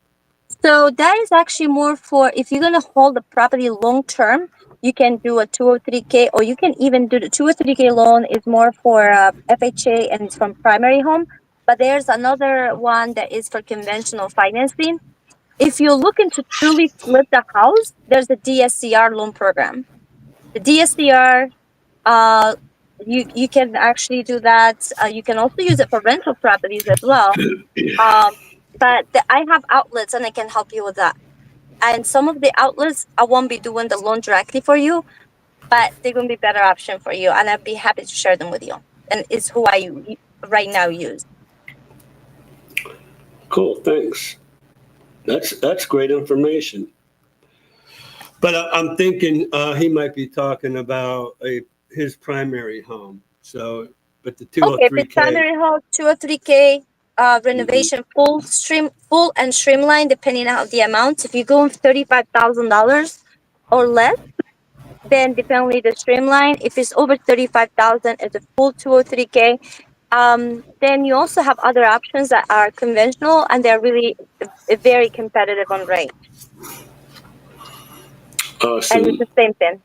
So that is actually more for if you're going to hold the property long term, you can do a 203k, or you can even do the 203k loan is more for FHA and it's from primary home. But there's another one that is for conventional financing. If you're looking to truly flip the house, there's the DSCR loan program. The DSCR, you can actually do that. You can also use it for rental properties as well. But I have outlets and I can help you with that. And some of the outlets, I won't be doing the loan directly for you, but they're going to be better option for you. And I'd be happy to share them with you. And it's who I right now use. Cool, thanks. That's great information. But I'm thinking he might be talking about his primary home. So, but the 203k. Okay, the primary home, 203k. Renovation full and streamlined depending on the amount. If you go with $35,000 or less, then definitely the streamline. If it's over 35,000, it's a full 203k. Then you also have other options that are conventional and they're really very competitive on rate. Awesome. And it's the same thing.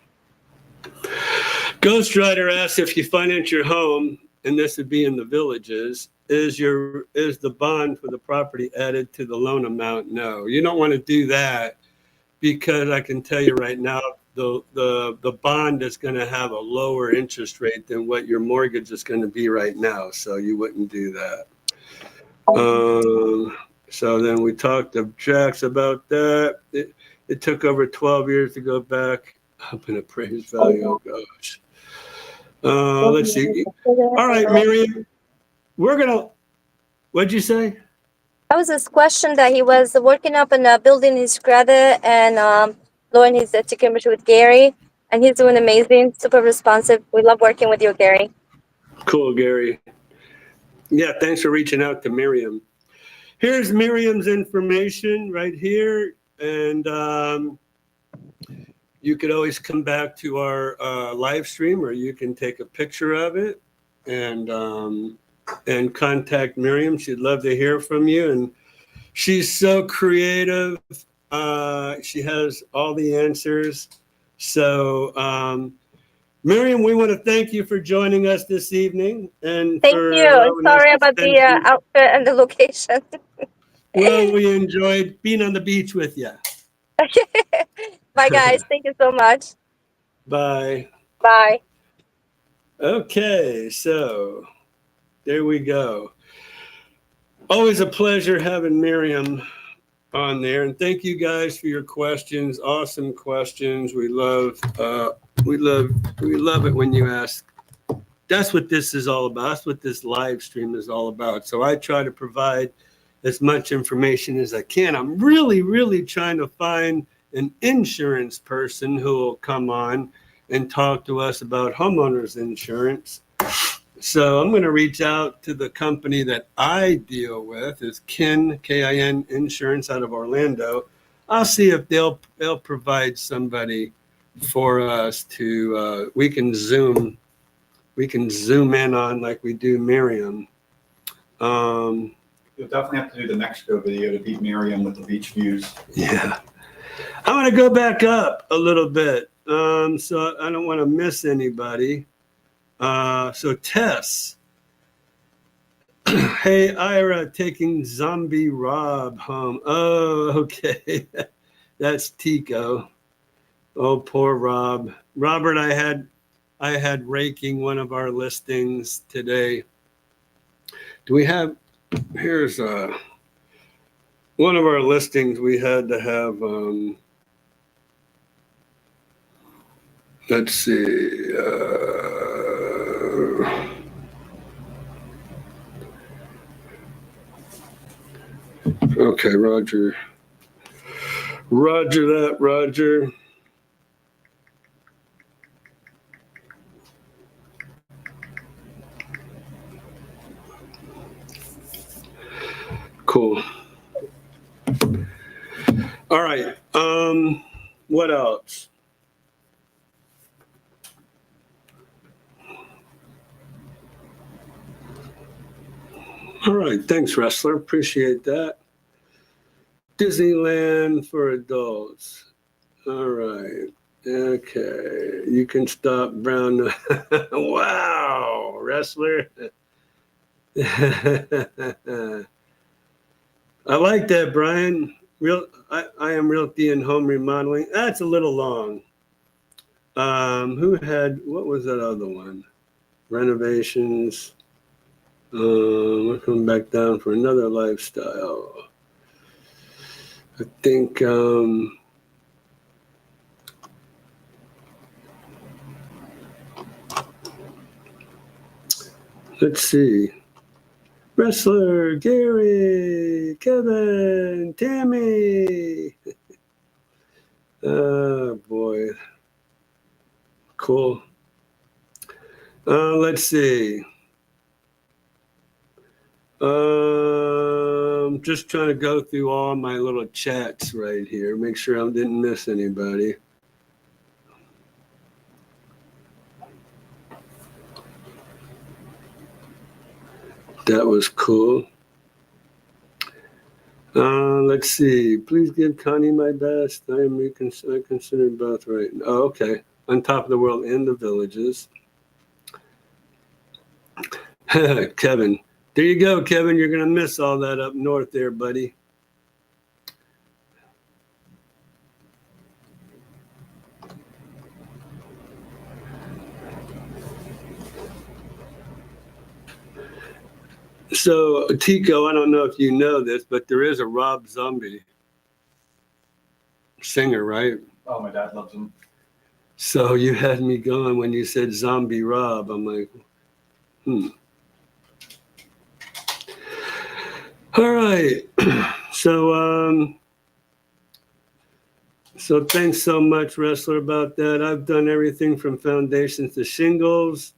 Ghost Rider asks if you finance your home, and this would be in the villages, is the bond for the property added to the loan amount? No, you don't want to do that because I can tell you right now, the bond is going to have a lower interest rate than what your mortgage is going to be right now. So you wouldn't do that. So then we talked to Jax about that. It took over 12 years to go back up in appraised value. Oh gosh. Let's see. All right, Miriam, what'd you say? That was his question that he was working up and building his credit and lowering his ticket with Gary. And he's doing amazing, super responsive. We love working with you, Gary. Cool, Gary. Yeah, thanks for reaching out to Miriam. Here's Miriam's information right here. And you could always come back to our live stream, or you can take a picture of it and contact Miriam. She'd love to hear from you. And she's so creative. She has all the answers. So, Miriam, we want to thank you for joining us this evening. And Thank for you. allowing us Sorry to about spend the some- outfit and the location. Well, we enjoyed being on the beach with you. Bye, guys. Thank you so much. Bye. Bye. Okay, so there we go. Always a pleasure having Miriam on there, and thank you guys for your questions. Awesome questions. We love it when you ask. That's what this is all about. That's what this live stream is all about. So I try to provide as much information as I can. I'm really trying to find an insurance person who will come on and talk to us about homeowners insurance. So I'm going to reach out to the company that I deal with, is Kin, K-I-N Insurance out of Orlando. I'll see if they'll provide somebody for us to we can zoom in on like we do Miriam. You'll definitely have to do the Mexico video to beat Mariem with the beach views. Yeah. I'm going to go back up a little bit, so I don't want to miss anybody. So Tess, hey Ira, taking Zombie Rob home. Oh, okay, that's Tico. Oh, poor Rob. Robert, I had raking one of our listings today. Do we have? Here's one of our listings. We had to have. Let's see. Okay, Roger. Roger that, Roger. Cool. All right. What else? All right. Thanks, Wrestler. Appreciate that. Disneyland for adults. All right. Okay. You can stop Brown. Wow, Wrestler. I like that, Brian. I am Realty and Home Remodeling. That's a little long. What was that other one? Renovations. We're coming back down for another lifestyle. I think, let's see. Wrestler, Gary, Kevin, Tammy. Oh, boy. Cool. Let's see. Just trying to go through all my little chats right here, make sure I didn't miss anybody. That was cool. Let's see. Please give Connie my best. I consider both right now. Oh, okay. On Top of the World and the Villages. Kevin. There you go, Kevin. You're going to miss all that up north there, buddy. So, Tico, I don't know if you know this, but there is a Rob Zombie singer, right? Oh, my dad loves them. So you had me going when you said Zombie Rob. I'm like, All right. So thanks so much, Wrestler, about that. I've done everything from foundations to shingles.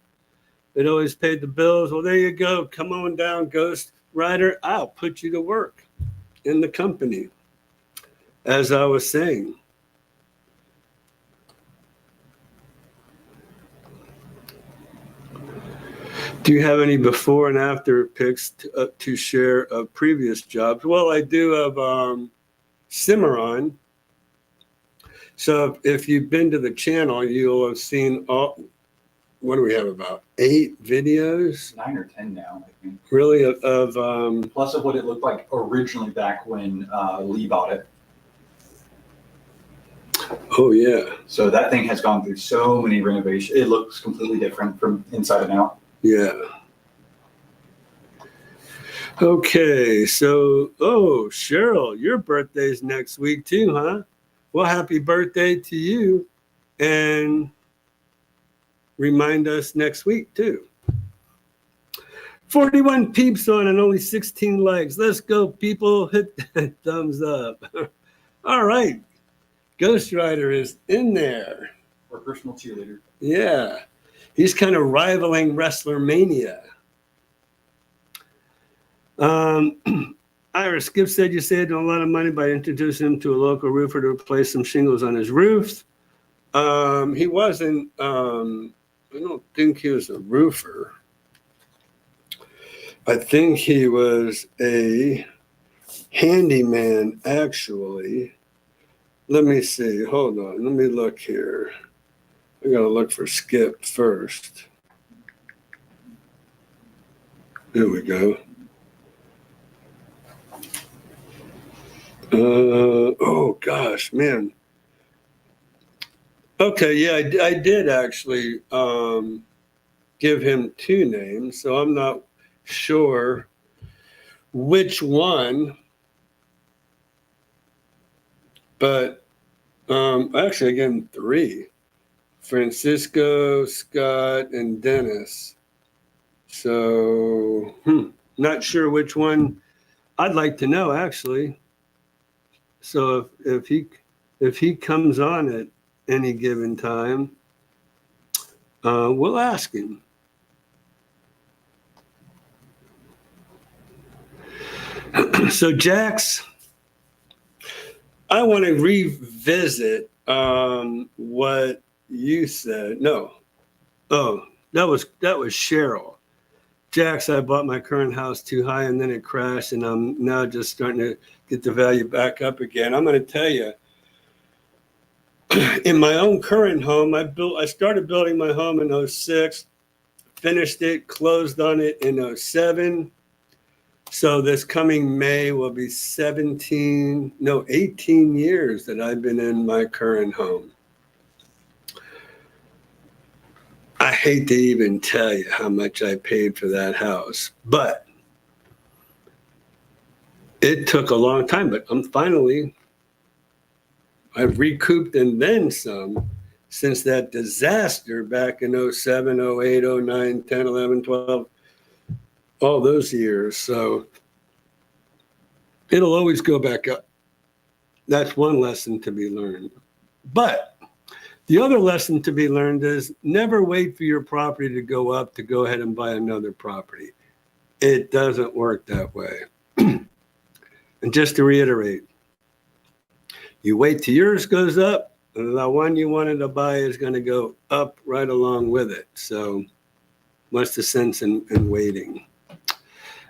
It always paid the bills. Well, there you go. Come on down, Ghost Rider. I'll put you to work in the company, as I was saying. Do you have any before and after pics to share of previous jobs? Well, I do have Cimarron. So if you've been to the channel, you'll have seen what do we have, about 8 videos? 9 or 10 now, I think. Really of Plus of what it looked like originally back when Lee bought it. oh yeah. So that thing has gone through so many renovations. It looks completely different from inside and out. Yeah. Okay, so, Cheryl, your birthday's next week too, huh? Well, happy birthday to you, and remind us next week too. 41 peeps on and only 16 likes. Let's go, people. Hit that thumbs up. All right. Ghost Rider is in there. Or personal cheerleader. Yeah. He's kind of rivaling Wrestler Mania. Ira Skip said you saved him a lot of money by introducing him to a local roofer to replace some shingles on his roof. He wasn't, I don't think he was a roofer. I think he was a handyman, actually. Let me see. Hold on. Let me look here. I got to look for Skip first. There we go. Oh gosh, man. Okay, yeah, I did actually give him 2 names, so I'm not sure which one. But actually, I gave him 3: Francisco, Scott, and Dennis. So, not sure which one. I'd like to know, actually. So if he comes on at any given time, we'll ask him. So Jax, I want to revisit what you said. No, that was Cheryl. Jax, I bought my current house too high and then it crashed, and I'm now just starting to get the value back up again. I'm going to tell you, in my own current home, I started building my home in 06, finished it, closed on it in 07. So this coming May will be 18 years that I've been in my current home. I hate to even tell you how much I paid for that house, but it took a long time, but I've recouped and then some since that disaster back in 07, 08, 09, 10, 11, 12, all those years. So it'll always go back up. That's one lesson to be learned. But the other lesson to be learned is never wait for your property to go up to go ahead and buy another property. It doesn't work that way. And just to reiterate, you wait till yours goes up, and the one you wanted to buy is going to go up right along with it. So what's the sense in waiting?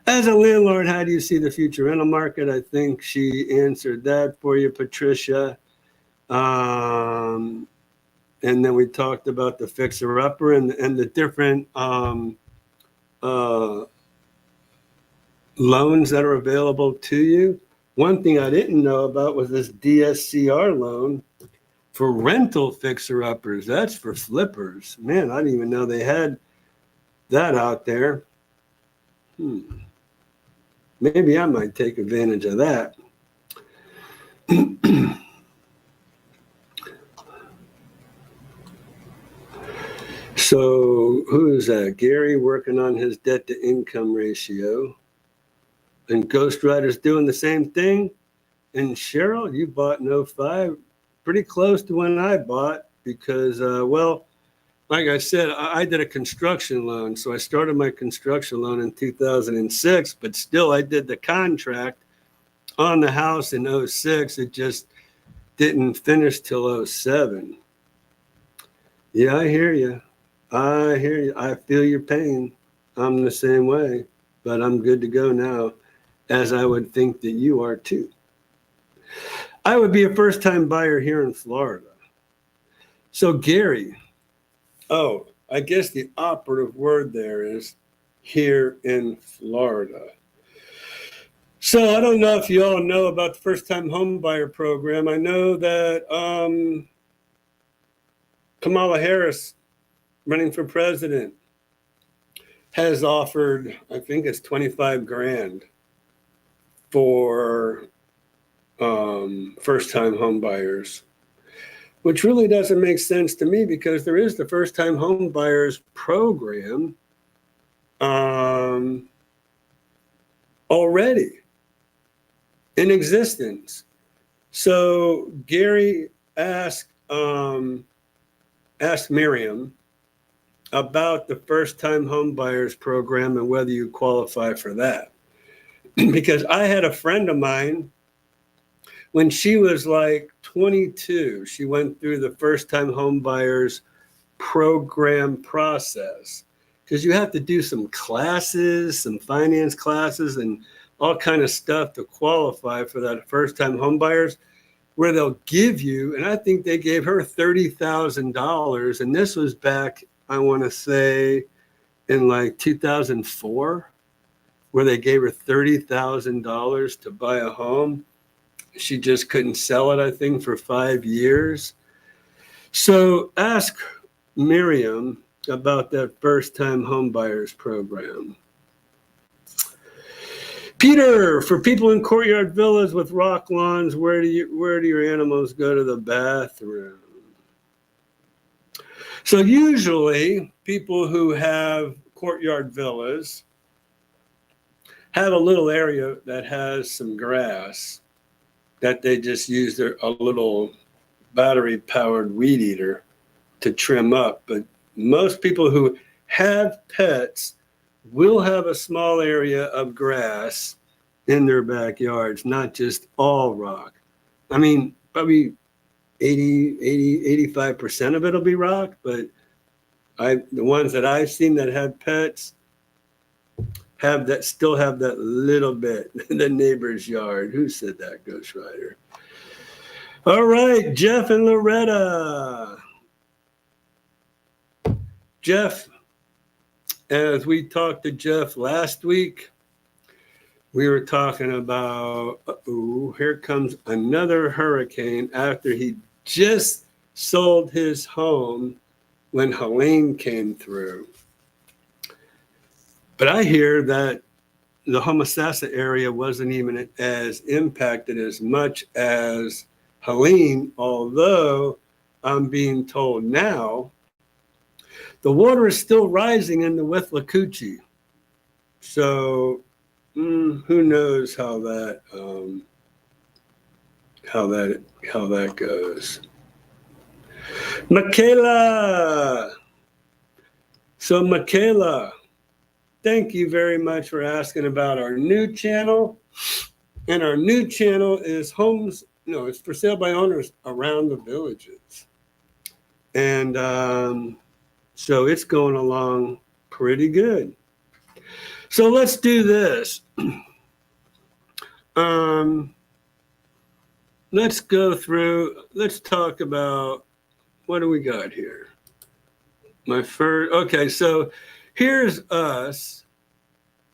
As a landlord, how do you see the future rental market? I think she answered that for you, Patricia. And then we talked about the fixer-upper and the different loans that are available to you. One thing I didn't know about was this DSCR loan for rental fixer-uppers. That's for flippers. Man, I didn't even know they had that out there. Maybe I might take advantage of that. So who is that? Gary working on his debt to income ratio. And Ghost Rider's doing the same thing. And Cheryl, you bought in 05, pretty close to when I bought because, like I said, I did a construction loan. So I started my construction loan in 2006, but still I did the contract on the house in 06. It just didn't finish till 07. Yeah, I hear you. I feel your pain. I'm the same way, but I'm good to go now, as I would think that you are too. I would be a first-time buyer here in Florida. So Gary, oh, I guess the operative word there is here in Florida. So I don't know if you all know about the first-time home buyer program. I know that Kamala Harris, running for president, has offered, I think it's 25 grand for first-time home buyers, which really doesn't make sense to me because there is the first-time home buyers program already in existence. So Gary asked Mariem about the first-time home buyers program and whether you qualify for that. Because I had a friend of mine, when she was like 22, she went through the first-time home buyers program process. Because you have to do some classes, some finance classes, and all kind of stuff to qualify for that first-time home buyers, where they'll give you, and I think they gave her $30,000, and this was back, I want to say, in like 2004, where they gave her $30,000 to buy a home. She just couldn't sell it, I think, for 5 years. So ask Mariem about that first-time home buyers program. Peter, for people in courtyard villas with rock lawns, where do your animals go to the bathroom? So usually people who have courtyard villas have a little area that has some grass that they just use a little battery-powered weed eater to trim up. But most people who have pets will have a small area of grass in their backyards, not just all rock. I mean, probably 85% of it will be rock, but the ones that I've seen that have pets still have that little bit in the neighbor's yard. Who said that, Ghost Rider? All right, Jeff and Loretta. Jeff, as we talked to Jeff last week, we were talking about, here comes another hurricane after he just sold his home when Helene came through. But I hear that the Homosassa area wasn't even as impacted as much as Helene, although I'm being told now the water is still rising in the Withlacoochee. So who knows how that goes. Michaela. So Michaela, thank you very much for asking about our new channel. And our new channel is it's for sale by owners around the villages. And so it's going along pretty good. So let's do this. Let's talk about, what do we got here? Okay, so here's us.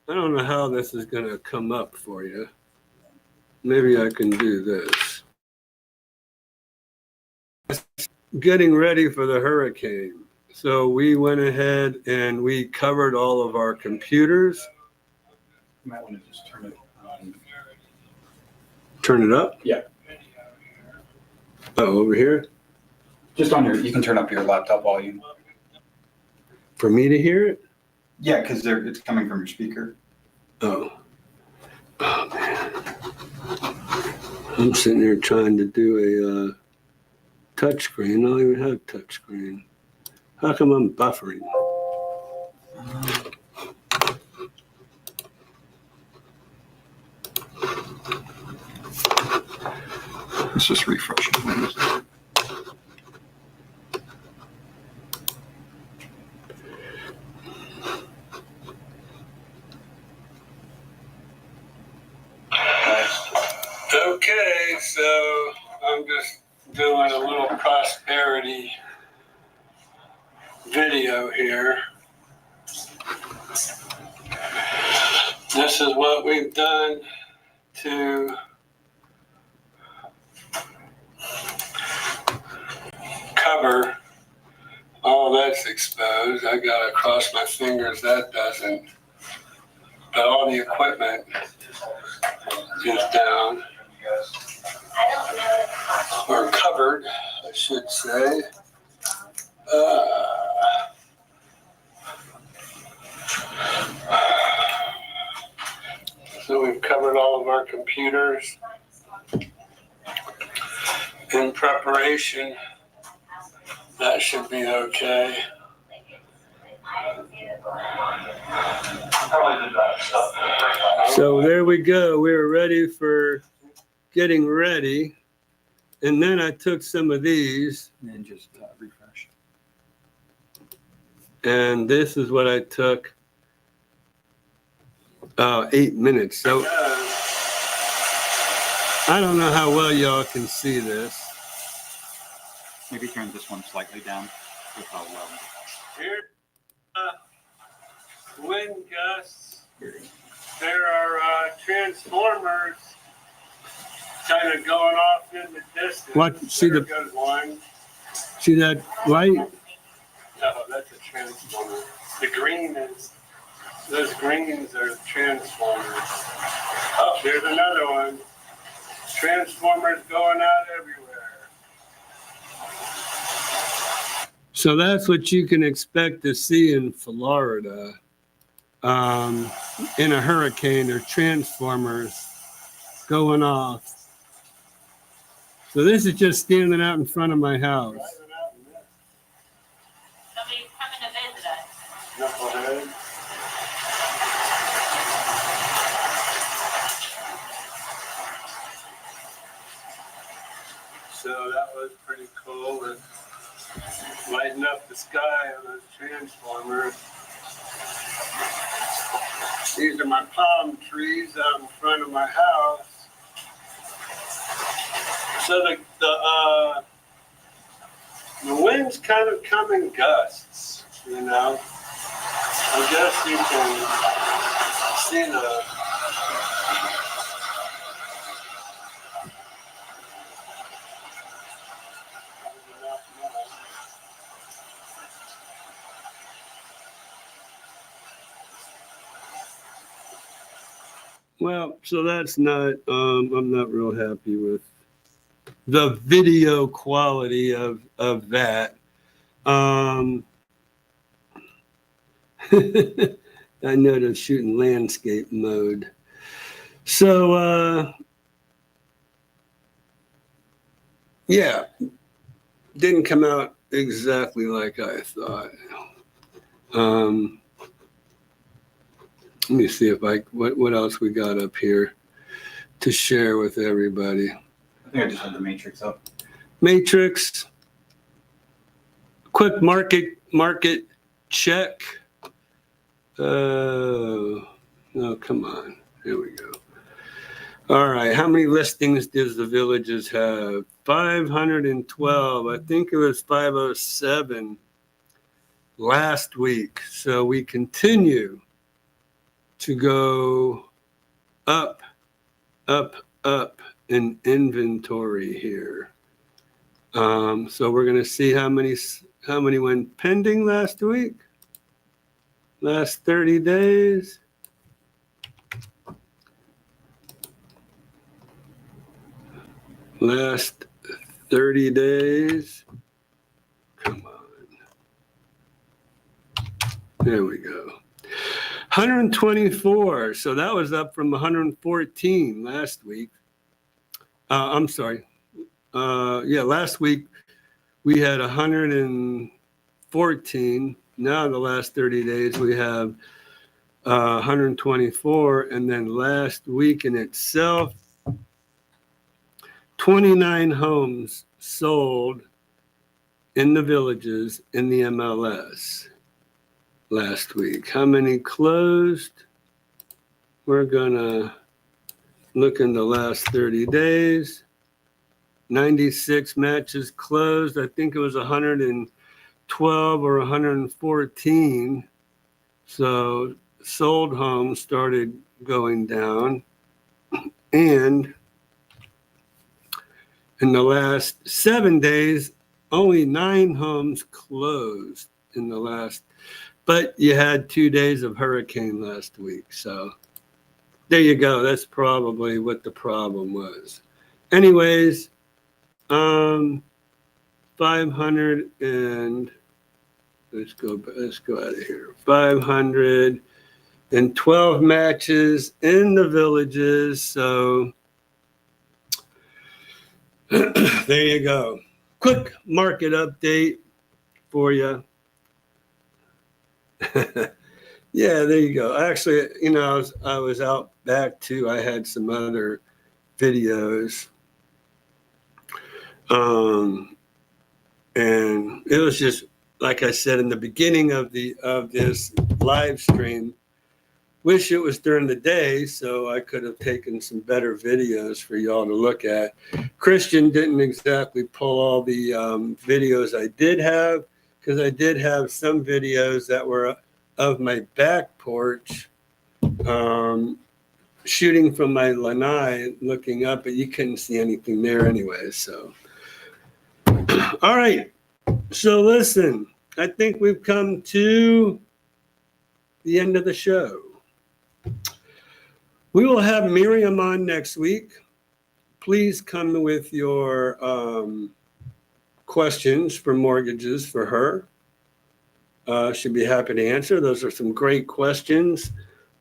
I don't know how this is going to come up for you. Maybe I can do this. Getting ready for the hurricane. So we went ahead and we covered all of our computers. You might want to just turn it on. Turn it up? Yeah. Oh, over here? Just you can turn up your laptop volume. For me to hear it? Yeah, because it's coming from your speaker. Oh. Oh, man. I'm sitting here trying to do a touch screen. I don't even have touch screen. How come I'm buffering? Let's just refresh it. just doing a little prosperity video here. This is what we've done to cover all that's exposed. I gotta cross my fingers that doesn't, but all the equipment is down, or covered, I should say. So we've covered all of our computers in preparation. That should be okay. So there we go. We were ready for getting ready. And then I took some of these. And just refresh. And this is what I took. 8 minutes. So I don't know how well y'all can see this. Maybe turn this one slightly down. With how well. Here, wind gusts. There are transformers kind of going off in the distance. What? See There the- goes one. See that light? No, that's a transformer. The green is, those greens are transformers. Oh, there's another one. Transformers going out everywhere. So that's what you can expect to see in Florida. In a hurricane, there are transformers going off. So this is just standing out in front of my house. Somebody's coming to visit us. Knucklehead. So that was pretty cool. And lighting up the sky on those transformers. These are my palm trees out in front of my house. So the winds kind of come in gusts, you know. I guess you can see the well, so that's not, I'm not real happy with the video quality of that. I know they're shooting landscape mode. So, yeah, didn't come out exactly like I thought. Let me see if what else we got up here to share with everybody. I think I just had the matrix up. Matrix, quick market check. Oh, come on. Here we go. All right. How many listings does the Villages have? 512. I think it was 507 last week. So we continue to go up in inventory here. So we're going to see how many went pending last week, last 30 days. Last 30 days. Come on. There we go. 124. So that was up from 114 last week. I'm sorry. Last week we had 114. Now the last 30 days we have 124. And then last week in itself, 29 homes sold in the Villages in the MLS last week. How many closed? We're gonna look in the last 30 days. 96 matches closed. I think it was 112 or 114. So sold homes started going down. And in the last 7 days, only 9 homes closed in the last, but you had 2 days of hurricane last week. So there you go. That's probably what the problem was. Anyways, 500 and let's go out of here. 512 matches in the villages. So there you go. Quick market update for you. Yeah, there you go. Actually, you know, I was out back too. I had some other videos. And it was just, like I said in the beginning of this live stream, wish it was during the day so I could have taken some better videos for y'all to look at. Christian didn't exactly pull all the videos I did have, because I did have some videos that were of my back porch, shooting from my lanai, looking up, but you couldn't see anything there anyway. So, all right. So listen, I think we've come to the end of the show. We will have Mariem on next week. Please come with your questions for mortgages for her. She'd be happy to answer. Those are some great questions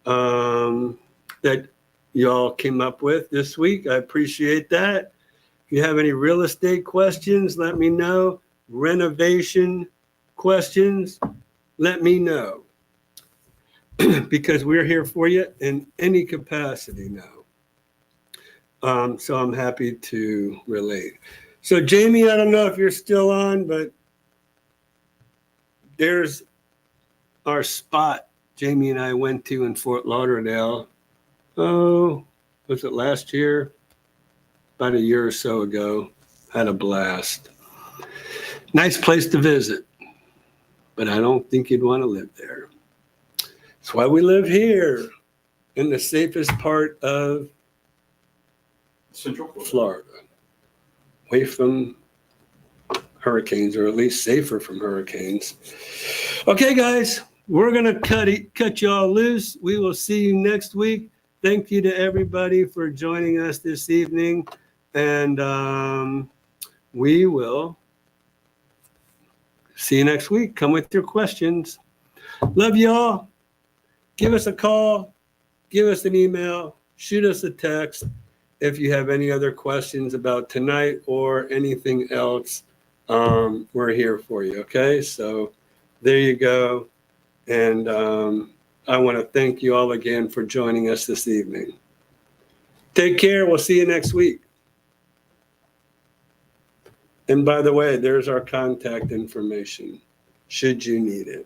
that y'all came up with this week. I appreciate that. If you have any real estate questions, let me know. Renovation questions, let me know. Because we're here for you in any capacity now. So I'm happy to relate. So Jamie, I don't know if you're still on, but there's our spot Jamie and I went to in Fort Lauderdale. Oh, was it last year? About a year or so ago. Had a blast. Nice place to visit, but I don't think you'd want to live there. That's why we live here in the safest part of Central Florida, away from hurricanes, or at least safer from hurricanes. Okay, guys, we're going to cut you all loose. We will see you next week. Thank you to everybody for joining us this evening. And we will see you next week. Come with your questions. Love y'all. Give us a call. Give us an email. Shoot us a text if you have any other questions about tonight or anything else. We're here for you. Okay, so there you go. And I want to thank you all again for joining us this evening. Take care. We'll see you next week. And by the way, there's our contact information, should you need it.